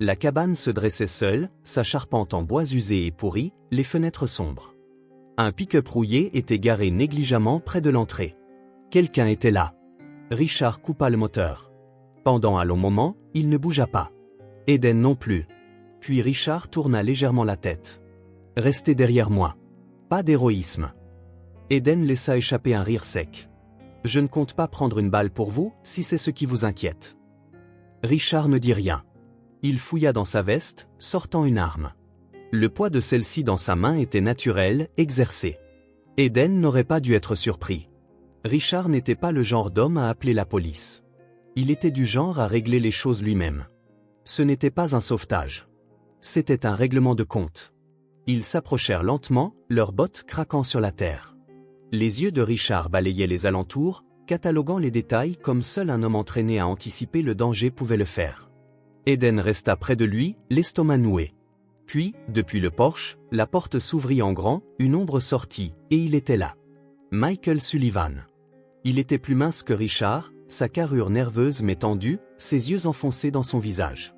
A: La cabane se dressait seule, sa charpente en bois usé et pourri, les fenêtres sombres. Un pick-up rouillé était garé négligemment près de l'entrée. Quelqu'un était là. Richard coupa le moteur. Pendant un long moment, il ne bougea pas. Eden non plus. Puis Richard tourna légèrement la tête. « Restez derrière moi. » Pas d'héroïsme. Eden laissa échapper un rire sec. « Je ne compte pas prendre une balle pour vous, si c'est ce qui vous inquiète. » Richard ne dit rien. Il fouilla dans sa veste, sortant une arme. Le poids de celle-ci dans sa main était naturel, exercé. Eden n'aurait pas dû être surpris. Richard n'était pas le genre d'homme à appeler la police. Il était du genre à régler les choses lui-même. Ce n'était pas un sauvetage. C'était un règlement de compte. Ils s'approchèrent lentement, leurs bottes craquant sur la terre. Les yeux de Richard balayaient les alentours, cataloguant les détails comme seul un homme entraîné à anticiper le danger pouvait le faire. Eden resta près de lui, l'estomac noué. Puis, depuis le porche, la porte s'ouvrit en grand, une ombre sortit, et il était là. Michael Sullivan. Il était plus mince que Richard, sa carrure nerveuse mais tendue, ses yeux enfoncés dans son visage.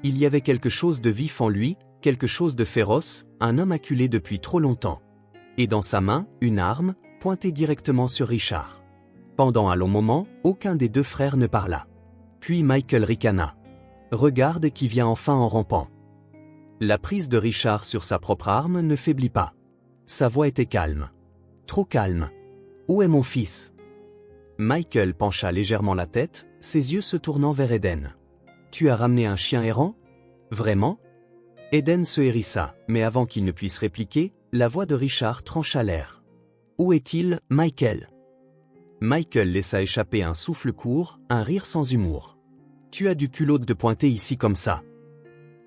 A: Il y avait quelque chose de vif en lui, quelque chose de féroce, un homme acculé depuis trop longtemps. Et dans sa main, une arme, pointée directement sur Richard. Pendant un long moment, aucun des deux frères ne parla. Puis Michael ricana. « Regarde qui vient enfin en rampant. » La prise de Richard sur sa propre arme ne faiblit pas. Sa voix était calme. Trop calme. « Où est mon fils ?» Michael pencha légèrement la tête, ses yeux se tournant vers Eden. « Tu as ramené un chien errant? Vraiment ?» Eden se hérissa, mais avant qu'il ne puisse répliquer, la voix de Richard trancha l'air. « Où est-il, Michael ?» Michael laissa échapper un souffle court, un rire sans humour. « Tu as du culot de pointer ici comme ça. »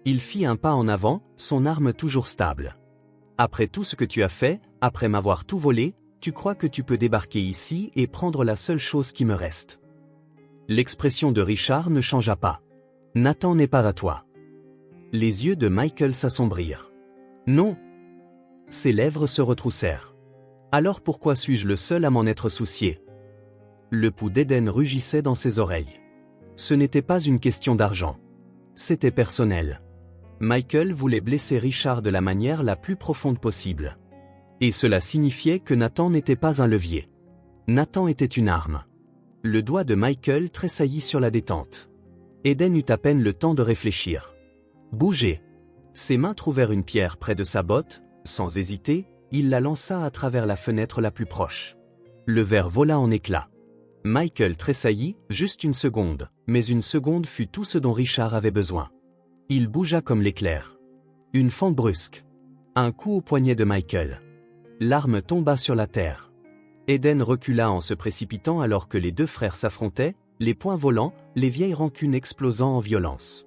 A: Il fit un pas en avant, son arme toujours stable. « Après tout ce que tu as fait, après m'avoir tout volé, tu crois que tu peux débarquer ici et prendre la seule chose qui me reste. » L'expression de Richard ne changea pas. « Nathan n'est pas à toi. » Les yeux de Michael s'assombrirent. « Non. » Ses lèvres se retroussèrent. « Alors pourquoi suis-je le seul à m'en être soucié ?» Le pouls d'Eden rugissait dans ses oreilles. Ce n'était pas une question d'argent. C'était personnel. Michael voulait blesser Richard de la manière la plus profonde possible. Et cela signifiait que Nathan n'était pas un levier. Nathan était une arme. Le doigt de Michael tressaillit sur la détente. Eden eut à peine le temps de réfléchir. Bougez. Ses mains trouvèrent une pierre près de sa botte, sans hésiter, il la lança à travers la fenêtre la plus proche. Le verre vola en éclats. Michael tressaillit, juste une seconde, mais une seconde fut tout ce dont Richard avait besoin. Il bougea comme l'éclair. Une fente brusque. Un coup au poignet de Michael. L'arme tomba sur la terre. Eden recula en se précipitant alors que les deux frères s'affrontaient, les poings volants, les vieilles rancunes explosant en violence.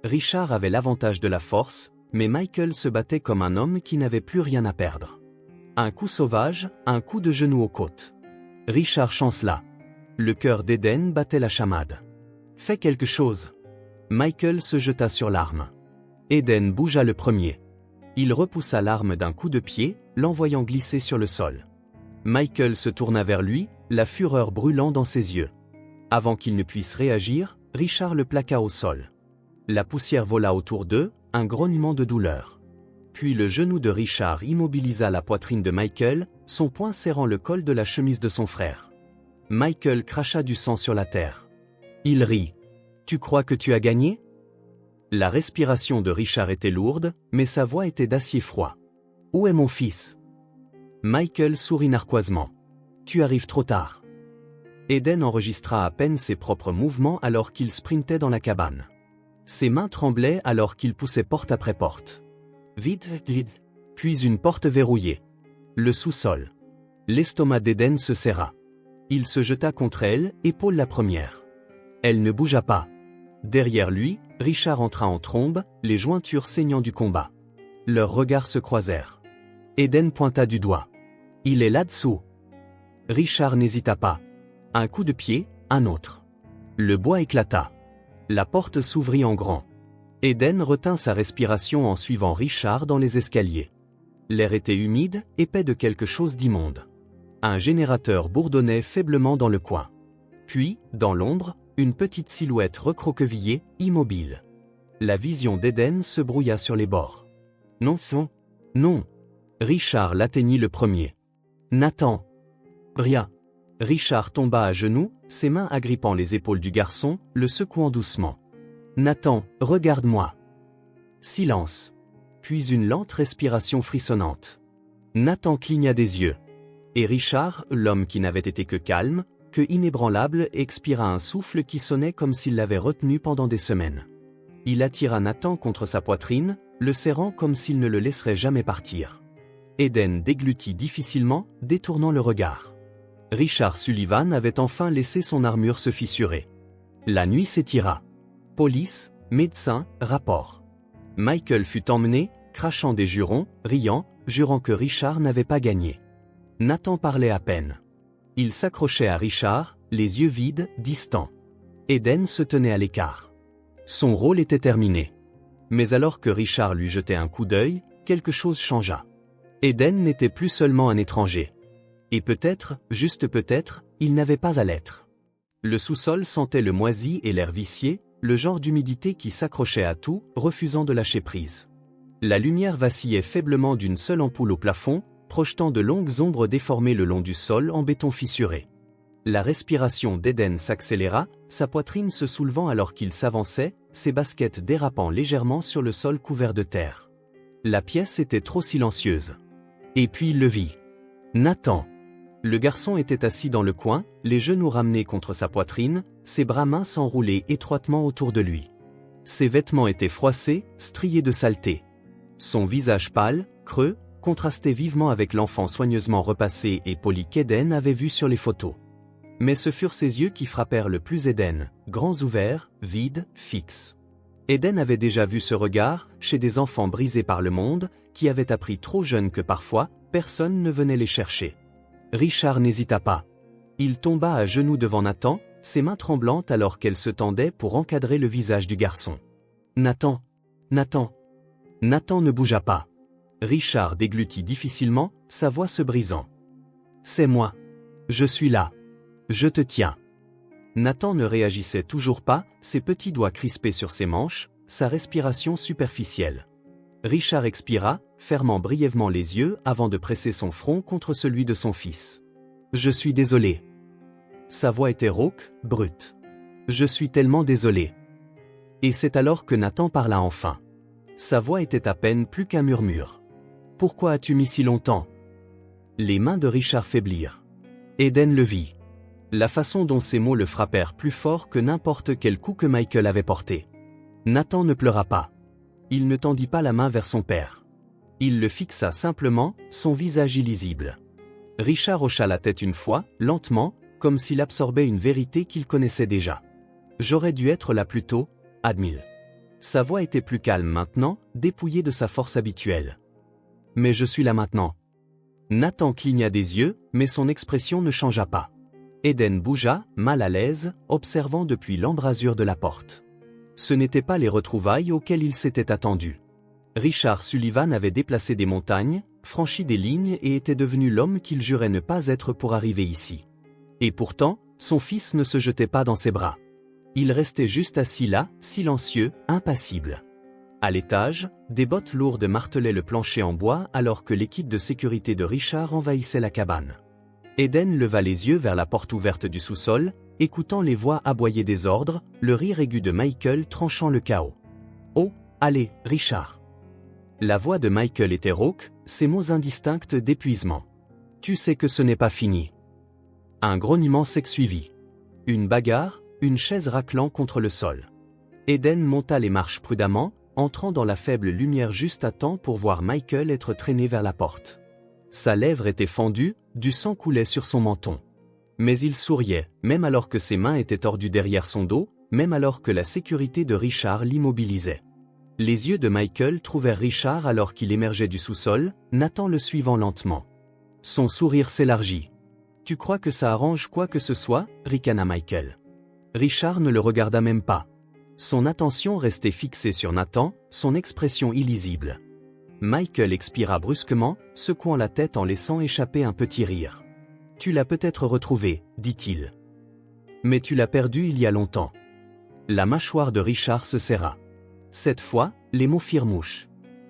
A: Richard avait l'avantage de la force, mais Michael se battait comme un homme qui n'avait plus rien à perdre. Un coup sauvage, un coup de genou aux côtes. Richard chancela. Le cœur d'Eden battait la chamade. « Fais quelque chose !» Michael se jeta sur l'arme. Eden bougea le premier. Il repoussa l'arme d'un coup de pied, l'envoyant glisser sur le sol. Michael se tourna vers lui, la fureur brûlant dans ses yeux. Avant qu'il ne puisse réagir, Richard le plaqua au sol. La poussière vola autour d'eux, un grognement de douleur. Puis le genou de Richard immobilisa la poitrine de Michael, son poing serrant le col de la chemise de son frère. Michael cracha du sang sur la terre. Il rit. « Tu crois que tu as gagné ?» La respiration de Richard était lourde, mais sa voix était d'acier froid. « Où est mon fils ?» Michael sourit narquoisement. « Tu arrives trop tard. » Eden enregistra à peine ses propres mouvements alors qu'il sprintait dans la cabane. Ses mains tremblaient alors qu'il poussait porte après porte. Vite, vite. Puis une porte verrouillée. Le sous-sol. L'estomac d'Eden se serra. Il se jeta contre elle, épaule la première. Elle ne bougea pas. derrière lui, Richard entra en trombe, les jointures saignant du combat. Leurs regards se croisèrent. Eden pointa du doigt. « Il est là-dessous. » Richard n'hésita pas. Un coup de pied, un autre. Le bois éclata. La porte s'ouvrit en grand. Eden retint sa respiration en suivant Richard dans les escaliers. L'air était humide, épais de quelque chose d'immonde. Un générateur bourdonnait faiblement dans le coin. Puis, dans l'ombre, une petite silhouette recroquevillée, immobile. La vision d'Eden se brouilla sur les bords. Non, non, non. Richard l'atteignit le premier. Nathan. Rien. Richard tomba à genoux, ses mains agrippant les épaules du garçon, le secouant doucement. Nathan, regarde-moi. Silence. Puis une lente respiration frissonnante. Nathan cligna des yeux. Et Richard, l'homme qui n'avait été que calme, que inébranlable, expira un souffle qui sonnait comme s'il l'avait retenu pendant des semaines. Il attira Nathan contre sa poitrine, le serrant comme s'il ne le laisserait jamais partir. Eden déglutit difficilement, détournant le regard. Richard Sullivan avait enfin laissé son armure se fissurer. La nuit s'étira. Police, médecin, rapport. Michael fut emmené, crachant des jurons, riant, jurant que Richard n'avait pas gagné. Nathan parlait à peine. Il s'accrochait à Richard, les yeux vides, distants. Eden se tenait à l'écart. Son rôle était terminé. Mais alors que Richard lui jetait un coup d'œil, quelque chose changea. Eden n'était plus seulement un étranger. Et peut-être, juste peut-être, il n'avait pas à l'être. Le sous-sol sentait le moisi et l'air vicié, le genre d'humidité qui s'accrochait à tout, refusant de lâcher prise. La lumière vacillait faiblement d'une seule ampoule au plafond, projetant de longues ombres déformées le long du sol en béton fissuré. La respiration d'Eden s'accéléra, sa poitrine se soulevant alors qu'il s'avançait, ses baskets dérapant légèrement sur le sol couvert de terre. La pièce était trop silencieuse. Et puis il le vit. Nathan. Le garçon était assis dans le coin, les genoux ramenés contre sa poitrine, ses bras minces s'enroulaient étroitement autour de lui. Ses vêtements étaient froissés, striés de saleté. Son visage pâle, creux, contrastait vivement avec l'enfant soigneusement repassé et poli qu'Eden avait vu sur les photos. Mais ce furent ses yeux qui frappèrent le plus Eden, grands ouverts, vides, fixes. Eden avait déjà vu ce regard, chez des enfants brisés par le monde, qui avaient appris trop jeunes que parfois, personne ne venait les chercher. Richard n'hésita pas. Il tomba à genoux devant Nathan, ses mains tremblantes alors qu'elles se tendaient pour encadrer le visage du garçon. Nathan. Nathan. Nathan ne bougea pas. Richard déglutit difficilement, sa voix se brisant. C'est moi. Je suis là. Je te tiens. Nathan ne réagissait toujours pas, ses petits doigts crispés sur ses manches, sa respiration superficielle. Richard expira, fermant brièvement les yeux avant de presser son front contre celui de son fils. « Je suis désolé. » Sa voix était rauque, brute. « Je suis tellement désolé. » Et c'est alors que Nathan parla enfin. Sa voix était à peine plus qu'un murmure. « Pourquoi as-tu mis si longtemps ?» Les mains de Richard faiblirent. Eden le vit. La façon dont ces mots le frappèrent plus fort que n'importe quel coup que Michael avait porté. Nathan ne pleura pas. Il ne tendit pas la main vers son père. Il le fixa simplement, son visage illisible. Richard hocha la tête une fois, lentement, comme s'il absorbait une vérité qu'il connaissait déjà. « J'aurais dû être là plus tôt, admit-il. » Sa voix était plus calme maintenant, dépouillée de sa force habituelle. « Mais je suis là maintenant. » Nathan cligna des yeux, mais son expression ne changea pas. Eden bougea, mal à l'aise, observant depuis l'embrasure de la porte. Ce n'étaient pas les retrouvailles auxquelles il s'était attendu. Richard Sullivan avait déplacé des montagnes, franchi des lignes et était devenu l'homme qu'il jurait ne pas être pour arriver ici. Et pourtant, son fils ne se jetait pas dans ses bras. Il restait juste assis là, silencieux, impassible. À l'étage, des bottes lourdes martelaient le plancher en bois alors que l'équipe de sécurité de Richard envahissait la cabane. Eden leva les yeux vers la porte ouverte du sous-sol, écoutant les voix aboyer des ordres, le rire aigu de Michael tranchant le chaos. « Oh, allez, Richard !» La voix de Michael était rauque, ses mots indistincts d'épuisement. « Tu sais que ce n'est pas fini. » Un grognement s'ensuivit. Une bagarre, une chaise raclant contre le sol. Eden monta les marches prudemment, entrant dans la faible lumière juste à temps pour voir Michael être traîné vers la porte. Sa lèvre était fendue, du sang coulait sur son menton. Mais il souriait, même alors que ses mains étaient tordues derrière son dos, même alors que la sécurité de Richard l'immobilisait. Les yeux de Michael trouvèrent Richard alors qu'il émergeait du sous-sol, Nathan le suivant lentement. Son sourire s'élargit. « Tu crois que ça arrange quoi que ce soit » ricana Michael. Richard ne le regarda même pas. Son attention restait fixée sur Nathan, son expression illisible. Michael expira brusquement, secouant la tête en laissant échapper un petit rire. « Tu l'as peut-être retrouvé, dit-il. Mais tu l'as perdu il y a longtemps. » La mâchoire de Richard se serra. Cette fois, les mots firent mouche.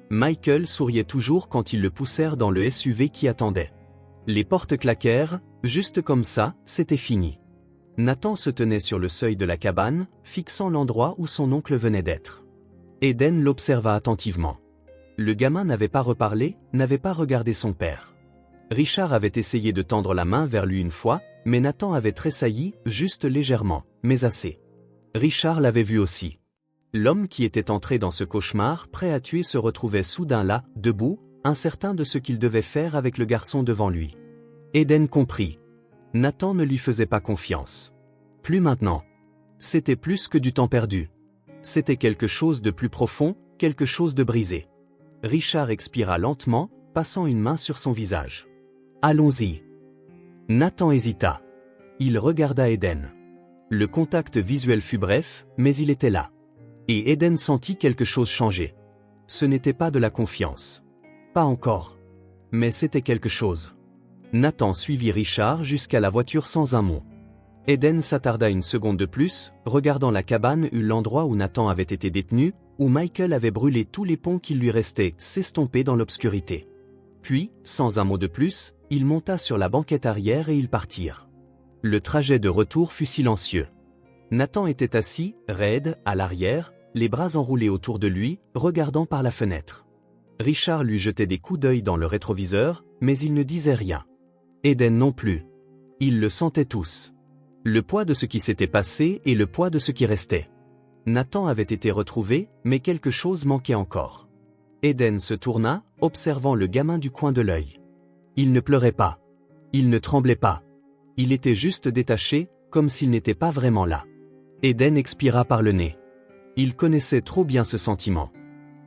A: Michael souriait toujours quand ils le poussèrent dans le SUV qui attendait. Les portes claquèrent, juste comme ça, c'était fini. Nathan se tenait sur le seuil de la cabane, fixant l'endroit où son oncle venait d'être. Eden l'observa attentivement. Le gamin n'avait pas reparlé, n'avait pas regardé son père. Richard avait essayé de tendre la main vers lui une fois, mais Nathan avait tressailli, juste légèrement, mais assez. Richard l'avait vu aussi. L'homme qui était entré dans ce cauchemar prêt à tuer se retrouvait soudain là, debout, incertain de ce qu'il devait faire avec le garçon devant lui. Eden comprit. Nathan ne lui faisait pas confiance. Plus maintenant. C'était plus que du temps perdu. C'était quelque chose de plus profond, quelque chose de brisé. Richard expira lentement, passant une main sur son visage. « Allons-y. » Nathan hésita. Il regarda Eden. Le contact visuel fut bref, mais il était là. Et Eden sentit quelque chose changer. Ce n'était pas de la confiance. Pas encore. Mais c'était quelque chose. Nathan suivit Richard jusqu'à la voiture sans un mot. Eden s'attarda une seconde de plus, regardant la cabane où l'endroit où Nathan avait été détenu, où Michael avait brûlé tous les ponts qu'il lui restait, s'estomper dans l'obscurité. Puis, sans un mot de plus, il monta sur la banquette arrière et ils partirent. Le trajet de retour fut silencieux. Nathan était assis, raide, à l'arrière, les bras enroulés autour de lui, regardant par la fenêtre. Richard lui jetait des coups d'œil dans le rétroviseur, mais il ne disait rien. Eden non plus. Ils le sentaient tous. Le poids de ce qui s'était passé et le poids de ce qui restait. Nathan avait été retrouvé, mais quelque chose manquait encore. Eden se tourna, observant le gamin du coin de l'œil. Il ne pleurait pas. Il ne tremblait pas. Il était juste détaché, comme s'il n'était pas vraiment là. Eden expira par le nez. Il connaissait trop bien ce sentiment.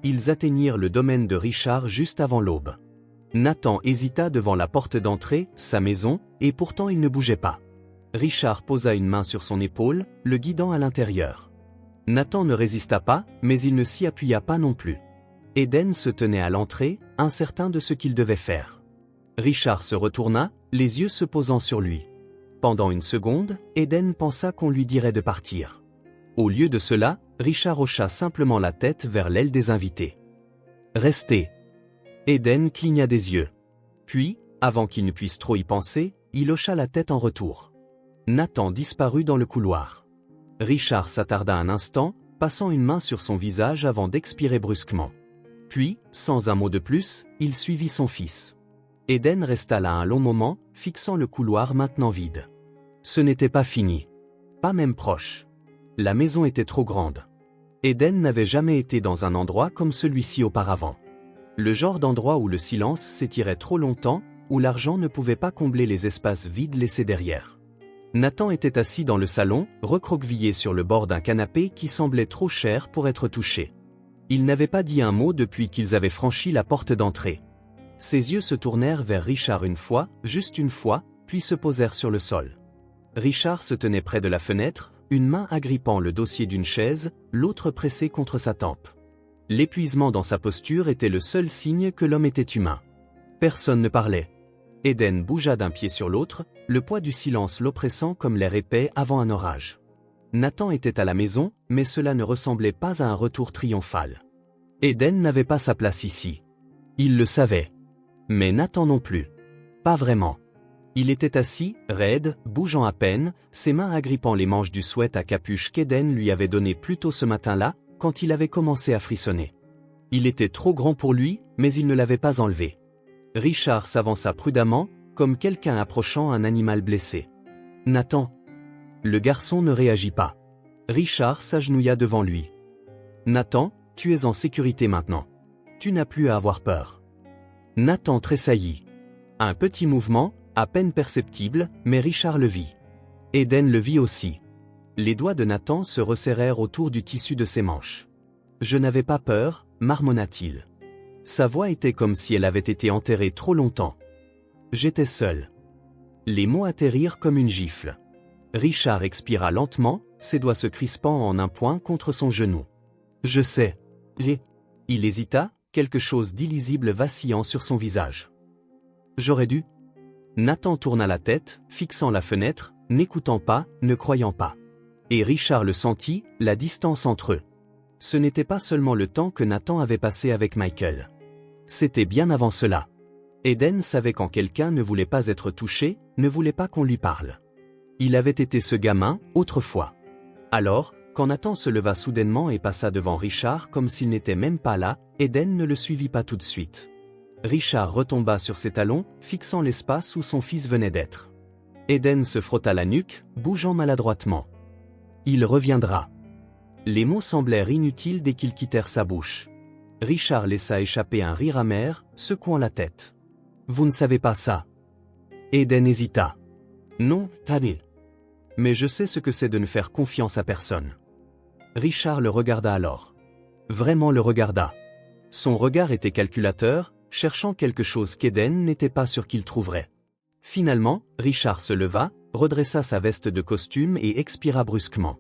A: Ils atteignirent le domaine de Richard juste avant l'aube. Nathan hésita devant la porte d'entrée, sa maison, et pourtant il ne bougeait pas. Richard posa une main sur son épaule, le guidant à l'intérieur. Nathan ne résista pas, mais il ne s'y appuya pas non plus. Eden se tenait à l'entrée, incertain de ce qu'il devait faire. Richard se retourna, les yeux se posant sur lui. Pendant une seconde, Eden pensa qu'on lui dirait de partir. Au lieu de cela, Richard hocha simplement la tête vers l'aile des invités. « Restez !» Eden cligna des yeux. Puis, avant qu'il ne puisse trop y penser, il hocha la tête en retour. Nathan disparut dans le couloir. Richard s'attarda un instant, passant une main sur son visage avant d'expirer brusquement. Puis, sans un mot de plus, il suivit son fils. Eden resta là un long moment, fixant le couloir maintenant vide. Ce n'était pas fini. Pas même proche. La maison était trop grande. Eden n'avait jamais été dans un endroit comme celui-ci auparavant. Le genre d'endroit où le silence s'étirait trop longtemps, où l'argent ne pouvait pas combler les espaces vides laissés derrière. Nathan était assis dans le salon, recroquevillé sur le bord d'un canapé qui semblait trop cher pour être touché. Il n'avait pas dit un mot depuis qu'ils avaient franchi la porte d'entrée. Ses yeux se tournèrent vers Richard une fois, juste une fois, puis se posèrent sur le sol. Richard se tenait près de la fenêtre, une main agrippant le dossier d'une chaise, l'autre pressée contre sa tempe. L'épuisement dans sa posture était le seul signe que l'homme était humain. Personne ne parlait. Eden bougea d'un pied sur l'autre, le poids du silence l'oppressant comme l'air épais avant un orage. Nathan était à la maison, mais cela ne ressemblait pas à un retour triomphal. Eden n'avait pas sa place ici. Il le savait. Mais Nathan non plus. Pas vraiment. Il était assis, raide, bougeant à peine, ses mains agrippant les manches du sweat à capuche qu'Eden lui avait donné plus tôt ce matin-là, quand il avait commencé à frissonner. Il était trop grand pour lui, mais il ne l'avait pas enlevé. Richard s'avança prudemment, comme quelqu'un approchant un animal blessé. « Nathan !» Le garçon ne réagit pas. Richard s'agenouilla devant lui. « Nathan, tu es en sécurité maintenant. Tu n'as plus à avoir peur. » Nathan tressaillit. Un petit mouvement, à peine perceptible, mais Richard le vit. Eden le vit aussi. Les doigts de Nathan se resserrèrent autour du tissu de ses manches. Je n'avais pas peur, marmonna-t-il. Sa voix était comme si elle avait été enterrée trop longtemps. J'étais seul. Les mots atterrirent comme une gifle. Richard expira lentement, ses doigts se crispant en un point contre son genou. Je sais. Il hésita, quelque chose d'illisible vacillant sur son visage. J'aurais dû. Nathan tourna la tête, fixant la fenêtre, n'écoutant pas, ne croyant pas. Et Richard le sentit, la distance entre eux. Ce n'était pas seulement le temps que Nathan avait passé avec Michael. C'était bien avant cela. Eden savait quand quelqu'un ne voulait pas être touché, ne voulait pas qu'on lui parle. Il avait été ce gamin, autrefois. Alors, quand Nathan se leva soudainement et passa devant Richard comme s'il n'était même pas là, Eden ne le suivit pas tout de suite. Richard retomba sur ses talons, fixant l'espace où son fils venait d'être. Eden se frotta la nuque, bougeant maladroitement. Il reviendra. Les mots semblèrent inutiles dès qu'ils quittèrent sa bouche. Richard laissa échapper un rire amer, secouant la tête. Vous ne savez pas ça. Eden hésita. Non, Tamil. Mais je sais ce que c'est de ne faire confiance à personne. Richard le regarda alors. Vraiment le regarda. Son regard était calculateur, cherchant quelque chose qu'Eden n'était pas sûr qu'il trouverait. Finalement, Richard se leva, redressa sa veste de costume et expira brusquement.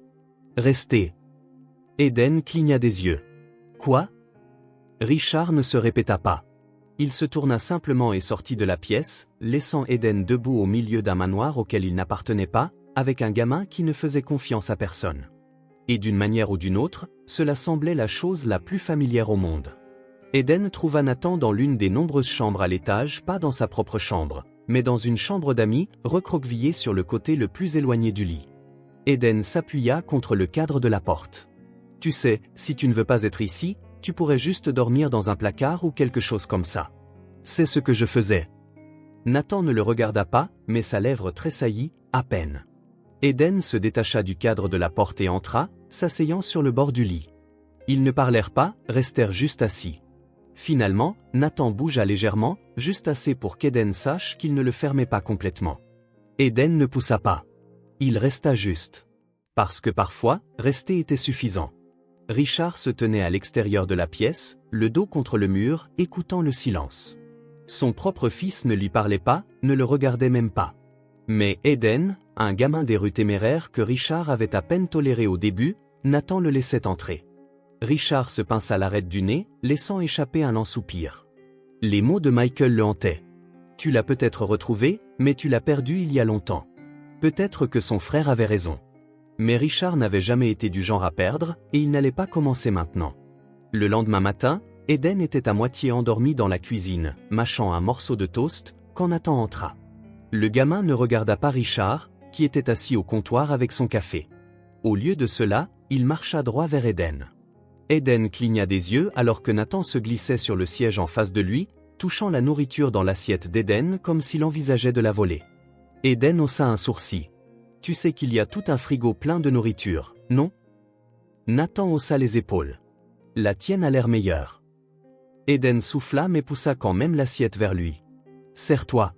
A: Restez. Eden cligna des yeux. Quoi? Richard ne se répéta pas. Il se tourna simplement et sortit de la pièce, laissant Eden debout au milieu d'un manoir auquel il n'appartenait pas, avec un gamin qui ne faisait confiance à personne. Et d'une manière ou d'une autre, cela semblait la chose la plus familière au monde. Eden trouva Nathan dans l'une des nombreuses chambres à l'étage, pas dans sa propre chambre, mais dans une chambre d'amis, recroquevillée sur le côté le plus éloigné du lit. Eden s'appuya contre le cadre de la porte. « Tu sais, si tu ne veux pas être ici, tu pourrais juste dormir dans un placard ou quelque chose comme ça. C'est ce que je faisais. » Nathan ne le regarda pas, mais sa lèvre tressaillit, à peine. Eden se détacha du cadre de la porte et entra, s'asseyant sur le bord du lit. Ils ne parlèrent pas, restèrent juste assis. Finalement, Nathan bougea légèrement, juste assez pour qu'Eden sache qu'il ne le fermait pas complètement. Eden ne poussa pas. Il resta juste. Parce que parfois, rester était suffisant. Richard se tenait à l'extérieur de la pièce, le dos contre le mur, écoutant le silence. Son propre fils ne lui parlait pas, ne le regardait même pas. Mais Eden, un gamin des rues téméraires que Richard avait à peine toléré au début, Nathan le laissait entrer. Richard se pinça l'arête du nez, laissant échapper un lent soupir. Les mots de Michael le hantaient. Tu l'as peut-être retrouvé, mais tu l'as perdu il y a longtemps. Peut-être que son frère avait raison. Mais Richard n'avait jamais été du genre à perdre, et il n'allait pas commencer maintenant. Le lendemain matin, Eden était à moitié endormi dans la cuisine, mâchant un morceau de toast, quand Nathan entra. Le gamin ne regarda pas Richard, qui était assis au comptoir avec son café. Au lieu de cela, il marcha droit vers Eden. Eden cligna des yeux alors que Nathan se glissait sur le siège en face de lui, touchant la nourriture dans l'assiette d'Eden comme s'il envisageait de la voler. Eden haussa un sourcil. « Tu sais qu'il y a tout un frigo plein de nourriture, non ?» Nathan haussa les épaules. « La tienne a l'air meilleure. » Eden souffla mais poussa quand même l'assiette vers lui. « Serre-toi. »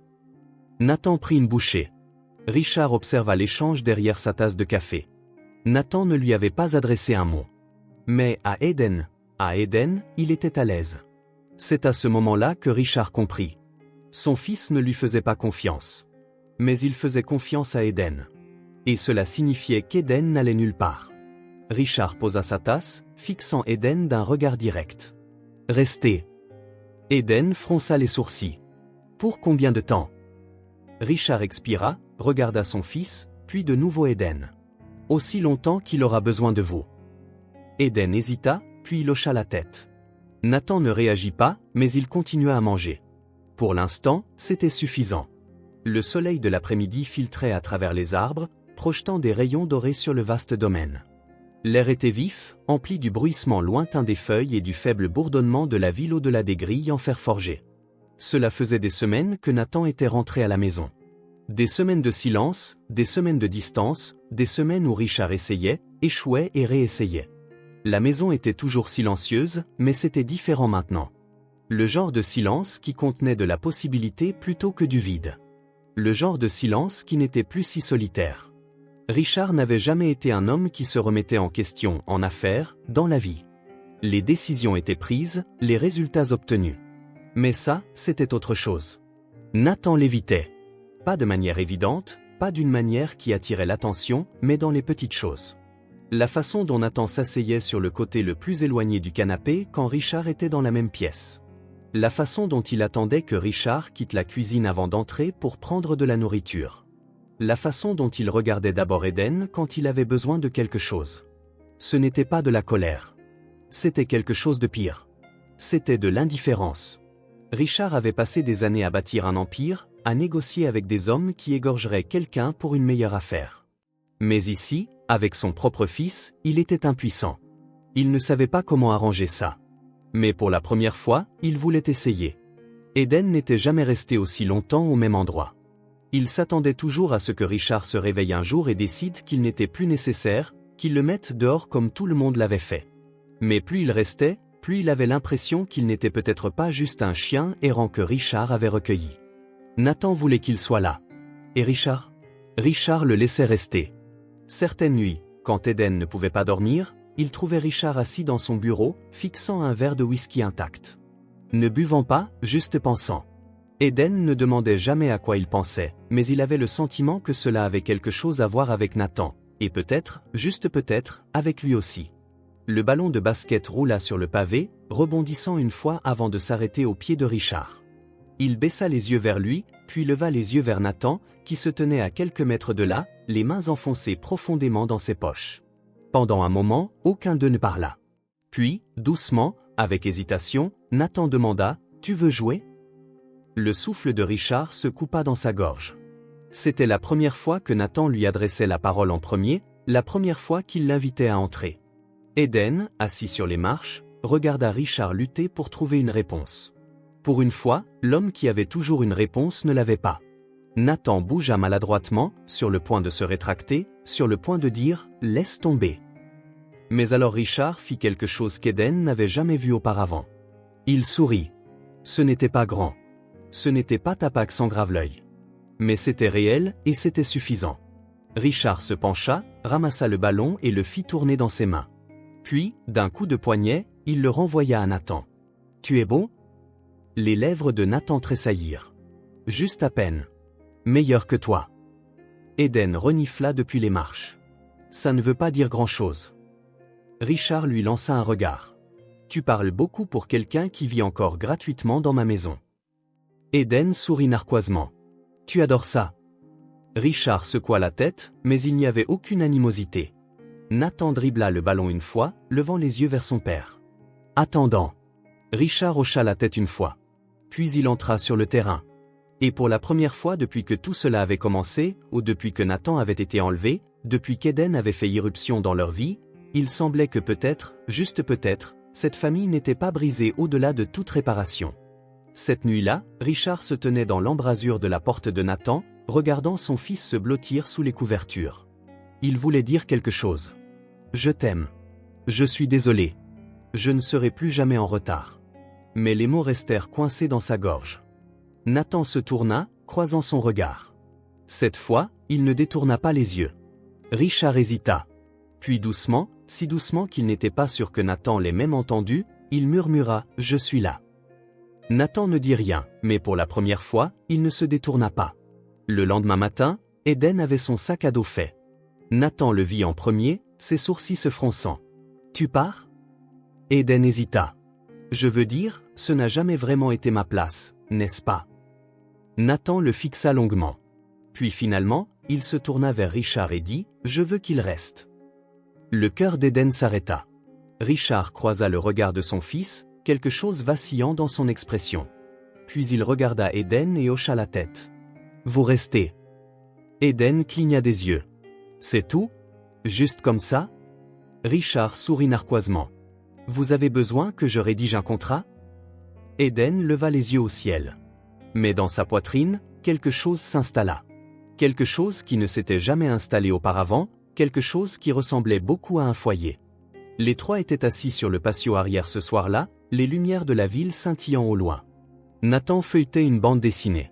A: Nathan prit une bouchée. Richard observa l'échange derrière sa tasse de café. Nathan ne lui avait pas adressé un mot. Mais à Eden, il était à l'aise. C'est à ce moment-là que Richard comprit. Son fils ne lui faisait pas confiance. Mais il faisait confiance à Eden. Et cela signifiait qu'Eden n'allait nulle part. Richard posa sa tasse, fixant Eden d'un regard direct. « Restez. » Eden fronça les sourcils. « Pour combien de temps ?» Richard expira, regarda son fils, puis de nouveau Eden. « Aussi longtemps qu'il aura besoin de vous. » Eden hésita, puis il hocha la tête. Nathan ne réagit pas, mais il continua à manger. Pour l'instant, c'était suffisant. Le soleil de l'après-midi filtrait à travers les arbres, projetant des rayons dorés sur le vaste domaine. L'air était vif, empli du bruissement lointain des feuilles et du faible bourdonnement de la ville au-delà des grilles en fer forgé. Cela faisait des semaines que Nathan était rentré à la maison. Des semaines de silence, des semaines de distance, des semaines où Richard essayait, échouait et réessayait. La maison était toujours silencieuse, mais c'était différent maintenant. Le genre de silence qui contenait de la possibilité plutôt que du vide. Le genre de silence qui n'était plus si solitaire. Richard n'avait jamais été un homme qui se remettait en question en affaires, dans la vie. Les décisions étaient prises, les résultats obtenus. Mais ça, c'était autre chose. Nathan l'évitait. Pas de manière évidente, pas d'une manière qui attirait l'attention, mais dans les petites choses. La façon dont Nathan s'asseyait sur le côté le plus éloigné du canapé quand Richard était dans la même pièce. La façon dont il attendait que Richard quitte la cuisine avant d'entrer pour prendre de la nourriture. La façon dont il regardait d'abord Eden quand il avait besoin de quelque chose. Ce n'était pas de la colère. C'était quelque chose de pire. C'était de l'indifférence. Richard avait passé des années à bâtir un empire, à négocier avec des hommes qui égorgeraient quelqu'un pour une meilleure affaire. Mais ici, avec son propre fils, il était impuissant. Il ne savait pas comment arranger ça. Mais pour la première fois, il voulait essayer. Eden n'était jamais resté aussi longtemps au même endroit. Il s'attendait toujours à ce que Richard se réveille un jour et décide qu'il n'était plus nécessaire, qu'il le mette dehors comme tout le monde l'avait fait. Mais plus il restait, plus il avait l'impression qu'il n'était peut-être pas juste un chien errant que Richard avait recueilli. Nathan voulait qu'il soit là. Et Richard le laissait rester. Certaines nuits, quand Eden ne pouvait pas dormir, il trouvait Richard assis dans son bureau, fixant un verre de whisky intact. Ne buvant pas, juste pensant. Eden ne demandait jamais à quoi il pensait, mais il avait le sentiment que cela avait quelque chose à voir avec Nathan, et peut-être, juste peut-être, avec lui aussi. Le ballon de basket roula sur le pavé, rebondissant une fois avant de s'arrêter au pied de Richard. Il baissa les yeux vers lui, puis leva les yeux vers Nathan, qui se tenait à quelques mètres de là, les mains enfoncées profondément dans ses poches. Pendant un moment, aucun d'eux ne parla. Puis, doucement, avec hésitation, Nathan demanda « Tu veux jouer ?» Le souffle de Richard se coupa dans sa gorge. C'était la première fois que Nathan lui adressait la parole en premier, la première fois qu'il l'invitait à entrer. Eden, assis sur les marches, regarda Richard lutter pour trouver une réponse. Pour une fois, l'homme qui avait toujours une réponse ne l'avait pas. Nathan bougea maladroitement, sur le point de se rétracter, sur le point de dire « Laisse tomber ». Mais alors Richard fit quelque chose qu'Eden n'avait jamais vu auparavant. Il sourit. Ce n'était pas grand. Ce n'était pas Tapax sans grave l'œil. Mais c'était réel et c'était suffisant. Richard se pencha, ramassa le ballon et le fit tourner dans ses mains. Puis, d'un coup de poignet, il le renvoya à Nathan. « Tu es beau ?» Les lèvres de Nathan tressaillirent. « Juste à peine. Meilleur que toi. » Eden renifla depuis les marches. « Ça ne veut pas dire grand-chose. » Richard lui lança un regard. « Tu parles beaucoup pour quelqu'un qui vit encore gratuitement dans ma maison. » Eden sourit narquoisement. « Tu adores ça. » Richard secoua la tête, mais il n'y avait aucune animosité. Nathan dribla le ballon une fois, levant les yeux vers son père. Attendant. Richard hocha la tête une fois. Puis il entra sur le terrain. Et pour la première fois depuis que tout cela avait commencé, ou depuis que Nathan avait été enlevé, depuis qu'Eden avait fait irruption dans leur vie, il semblait que peut-être, juste peut-être, cette famille n'était pas brisée au-delà de toute réparation. Cette nuit-là, Richard se tenait dans l'embrasure de la porte de Nathan, regardant son fils se blottir sous les couvertures. Il voulait dire quelque chose. « Je t'aime. Je suis désolé. Je ne serai plus jamais en retard. » Mais les mots restèrent coincés dans sa gorge. Nathan se tourna, croisant son regard. Cette fois, il ne détourna pas les yeux. Richard hésita. Puis doucement, si doucement qu'il n'était pas sûr que Nathan l'ait même entendu, il murmura « Je suis là ». Nathan ne dit rien, mais pour la première fois, il ne se détourna pas. Le lendemain matin, Eden avait son sac à dos fait. Nathan le vit en premier, ses sourcils se fronçant. « Tu pars ?» Eden hésita. « Je veux dire, ce n'a jamais vraiment été ma place, n'est-ce pas ?» Nathan le fixa longuement. Puis finalement, il se tourna vers Richard et dit « Je veux qu'il reste. » Le cœur d'Eden s'arrêta. Richard croisa le regard de son fils, quelque chose vacillant dans son expression. Puis il regarda Eden et hocha la tête. « Vous restez. » Eden cligna des yeux. « C'est tout ? Juste comme ça ?» Richard sourit narquoisement. « Vous avez besoin que je rédige un contrat ?» Eden leva les yeux au ciel. Mais dans sa poitrine, quelque chose s'installa. Quelque chose qui ne s'était jamais installé auparavant, quelque chose qui ressemblait beaucoup à un foyer. Les trois étaient assis sur le patio arrière ce soir-là, les lumières de la ville scintillant au loin. Nathan feuilletait une bande dessinée.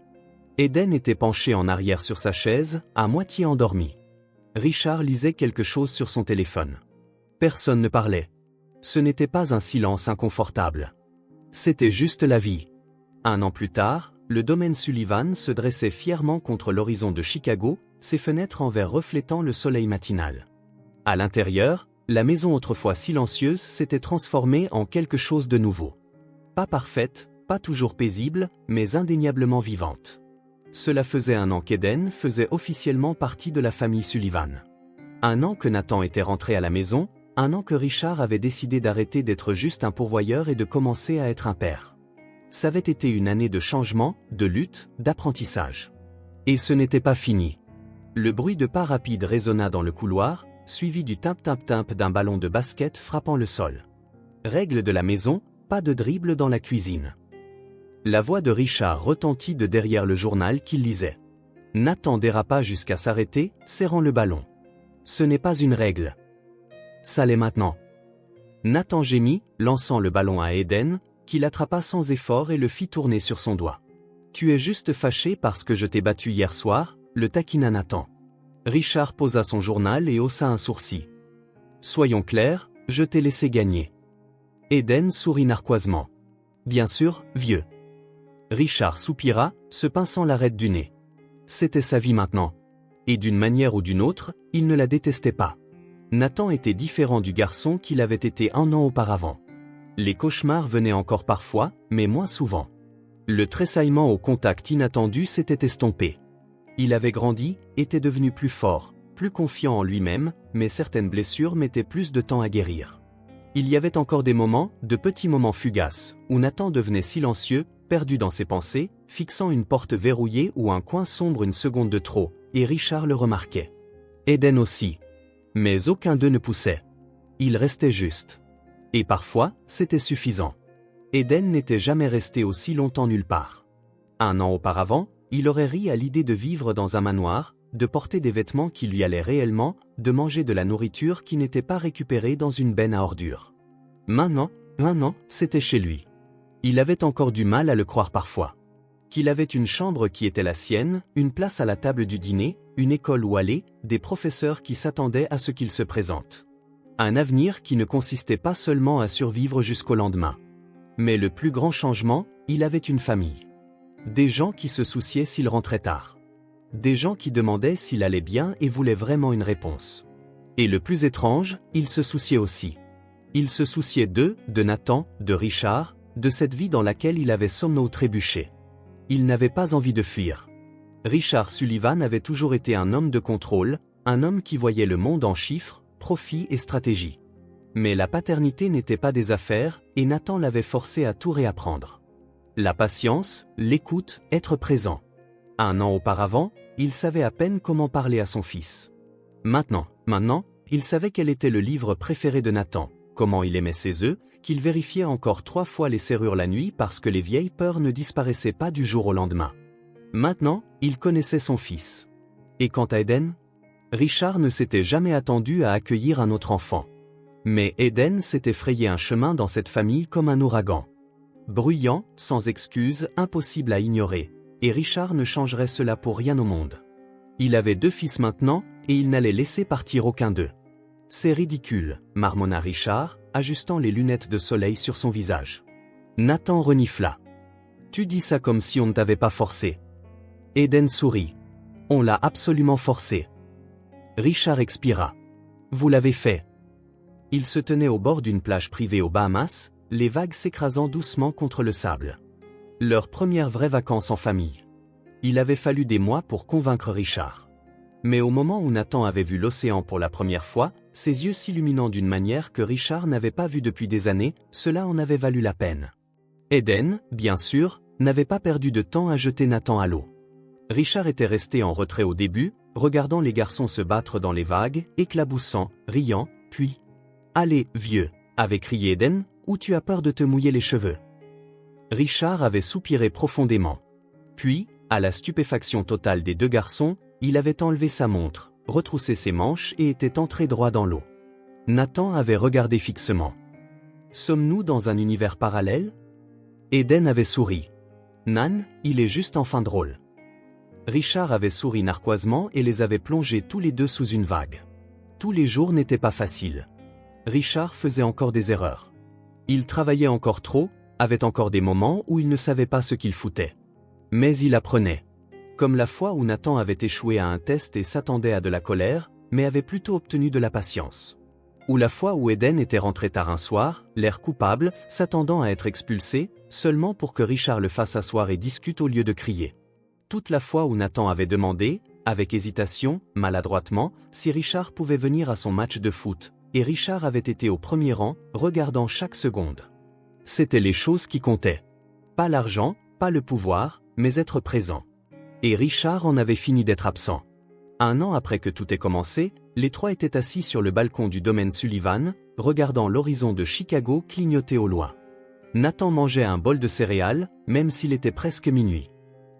A: Eden était penché en arrière sur sa chaise, à moitié endormi. Richard lisait quelque chose sur son téléphone. Personne ne parlait. Ce n'était pas un silence inconfortable. C'était juste la vie. 1 an plus tard, le domaine Sullivan se dressait fièrement contre l'horizon de Chicago, ses fenêtres en verre reflétant le soleil matinal. À l'intérieur, la maison autrefois silencieuse s'était transformée en quelque chose de nouveau. Pas parfaite, pas toujours paisible, mais indéniablement vivante. Cela faisait 1 an qu'Eden faisait officiellement partie de la famille Sullivan. 1 an que Nathan était rentré à la maison, 1 an que Richard avait décidé d'arrêter d'être juste un pourvoyeur et de commencer à être un père. Ça avait été une année de changement, de lutte, d'apprentissage. Et ce n'était pas fini. Le bruit de pas rapides résonna dans le couloir, suivi du timp-timp-timp d'un ballon de basket frappant le sol. Règle de la maison, pas de dribble dans la cuisine. La voix de Richard retentit de derrière le journal qu'il lisait. Nathan dérapa jusqu'à s'arrêter, serrant le ballon. Ce n'est pas une règle. Ça l'est maintenant. Nathan gémit, lançant le ballon à Eden, qui l'attrapa sans effort et le fit tourner sur son doigt. Tu es juste fâché parce que je t'ai battu hier soir, le taquina Nathan. Richard posa son journal et haussa un sourcil. Soyons clairs, je t'ai laissé gagner. Eden sourit narquoisement. Bien sûr, vieux. Richard soupira, se pinçant l'arête du nez. C'était sa vie maintenant. Et d'une manière ou d'une autre, il ne la détestait pas. Nathan était différent du garçon qu'il avait été 1 an auparavant. Les cauchemars venaient encore parfois, mais moins souvent. Le tressaillement au contact inattendu s'était estompé. Il avait grandi, était devenu plus fort, plus confiant en lui-même, mais certaines blessures mettaient plus de temps à guérir. Il y avait encore des moments, de petits moments fugaces, où Nathan devenait silencieux, perdu dans ses pensées, fixant une porte verrouillée ou un coin sombre une seconde de trop, et Richard le remarquait. Eden aussi. Mais aucun d'eux ne poussait. Il restait juste. Et parfois, c'était suffisant. Eden n'était jamais resté aussi longtemps nulle part. 1 an auparavant, il aurait ri à l'idée de vivre dans un manoir, de porter des vêtements qui lui allaient réellement, de manger de la nourriture qui n'était pas récupérée dans une benne à ordures. Maintenant, 1 an, c'était chez lui. Il avait encore du mal à le croire parfois. Qu'il avait une chambre qui était la sienne, une place à la table du dîner, une école où aller, des professeurs qui s'attendaient à ce qu'il se présente. Un avenir qui ne consistait pas seulement à survivre jusqu'au lendemain. Mais le plus grand changement, il avait une famille. Des gens qui se souciaient s'il rentrait tard. Des gens qui demandaient s'il allait bien et voulaient vraiment une réponse. Et le plus étrange, il se souciait aussi. Il se souciait d'eux, de Nathan, de Richard, de cette vie dans laquelle il avait sommeau trébuché. Il n'avait pas envie de fuir. Richard Sullivan avait toujours été un homme de contrôle, un homme qui voyait le monde en chiffres, profit et stratégie. Mais la paternité n'était pas des affaires, et Nathan l'avait forcé à tout réapprendre. La patience, l'écoute, être présent. 1 an auparavant, il savait à peine comment parler à son fils. Maintenant, il savait quel était le livre préféré de Nathan, comment il aimait ses œufs, qu'il vérifiait encore 3 fois les serrures la nuit parce que les vieilles peurs ne disparaissaient pas du jour au lendemain. Maintenant, il connaissait son fils. Et quant à Eden, Richard ne s'était jamais attendu à accueillir un autre enfant. Mais Eden s'était frayé un chemin dans cette famille comme un ouragan. Bruyant, sans excuse, impossible à ignorer, et Richard ne changerait cela pour rien au monde. Il avait 2 fils maintenant, et il n'allait laisser partir aucun d'eux. C'est ridicule, marmonna Richard, ajustant les lunettes de soleil sur son visage. Nathan renifla. Tu dis ça comme si on ne t'avait pas forcé. Eden sourit. On l'a absolument forcé. Richard expira. Vous l'avez fait. Il se tenait au bord d'une plage privée aux Bahamas, les vagues s'écrasant doucement contre le sable. Leur première vraie vacances en famille. Il avait fallu des mois pour convaincre Richard. Mais au moment où Nathan avait vu l'océan pour la première fois, ses yeux s'illuminant d'une manière que Richard n'avait pas vue depuis des années, cela en avait valu la peine. Eden, bien sûr, n'avait pas perdu de temps à jeter Nathan à l'eau. Richard était resté en retrait au début, regardant les garçons se battre dans les vagues, éclaboussant, riant, puis « Allez, vieux !» avait crié Eden, « ou tu as peur de te mouiller les cheveux ?» Richard avait soupiré profondément. Puis, à la stupéfaction totale des 2 garçons, il avait enlevé sa montre, retroussé ses manches et était entré droit dans l'eau. Nathan avait regardé fixement. Sommes-nous dans un univers parallèle? Eden avait souri. Nan, il est juste enfin drôle. Richard avait souri narquoisement et les avait plongés tous les deux sous une vague. Tous les jours n'étaient pas faciles. Richard faisait encore des erreurs. Il travaillait encore trop, avait encore des moments où il ne savait pas ce qu'il foutait. Mais il apprenait. Comme la fois où Nathan avait échoué à un test et s'attendait à de la colère, mais avait plutôt obtenu de la patience. Ou la fois où Eden était rentré tard un soir, l'air coupable, s'attendant à être expulsé, seulement pour que Richard le fasse asseoir et discute au lieu de crier. Toute la fois où Nathan avait demandé, avec hésitation, maladroitement, si Richard pouvait venir à son match de foot, et Richard avait été au premier rang, regardant chaque seconde. C'étaient les choses qui comptaient. Pas l'argent, pas le pouvoir, mais être présent. Et Richard en avait fini d'être absent. Un an après que tout ait commencé, les trois étaient assis sur le balcon du domaine Sullivan, regardant l'horizon de Chicago clignoter au loin. Nathan mangeait un bol de céréales, même s'il était presque minuit.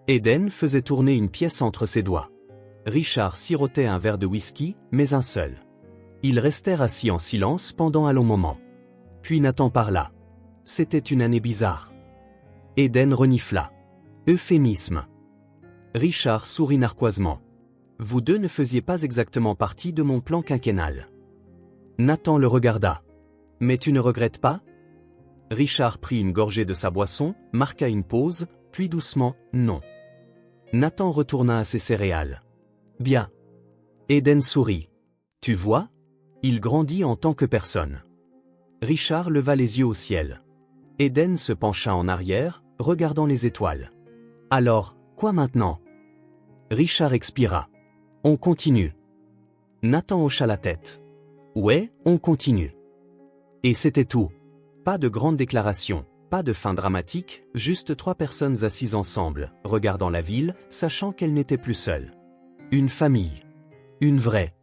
A: Eden faisait tourner une pièce entre ses doigts. Richard sirotait un verre de whisky, mais un seul. Ils restèrent assis en silence pendant un long moment. Puis Nathan parla. C'était une année bizarre. Eden renifla. Euphémisme. Richard sourit narquoisement. Vous deux ne faisiez pas exactement partie de mon plan quinquennal. Nathan le regarda. Mais tu ne regrettes pas? Richard prit une gorgée de sa boisson, marqua une pause, puis doucement, non. Nathan retourna à ses céréales. Bien. Eden sourit. Tu vois? Il grandit en tant que personne. Richard leva les yeux au ciel. Eden se pencha en arrière, regardant les étoiles. Alors, quoi maintenant? Richard expira. On continue. Nathan hocha la tête. Ouais, on continue. Et c'était tout. Pas de grande déclaration, pas de fin dramatique, juste trois personnes assises ensemble, regardant la ville, sachant qu'elles n'étaient plus seules. Une famille. Une vraie.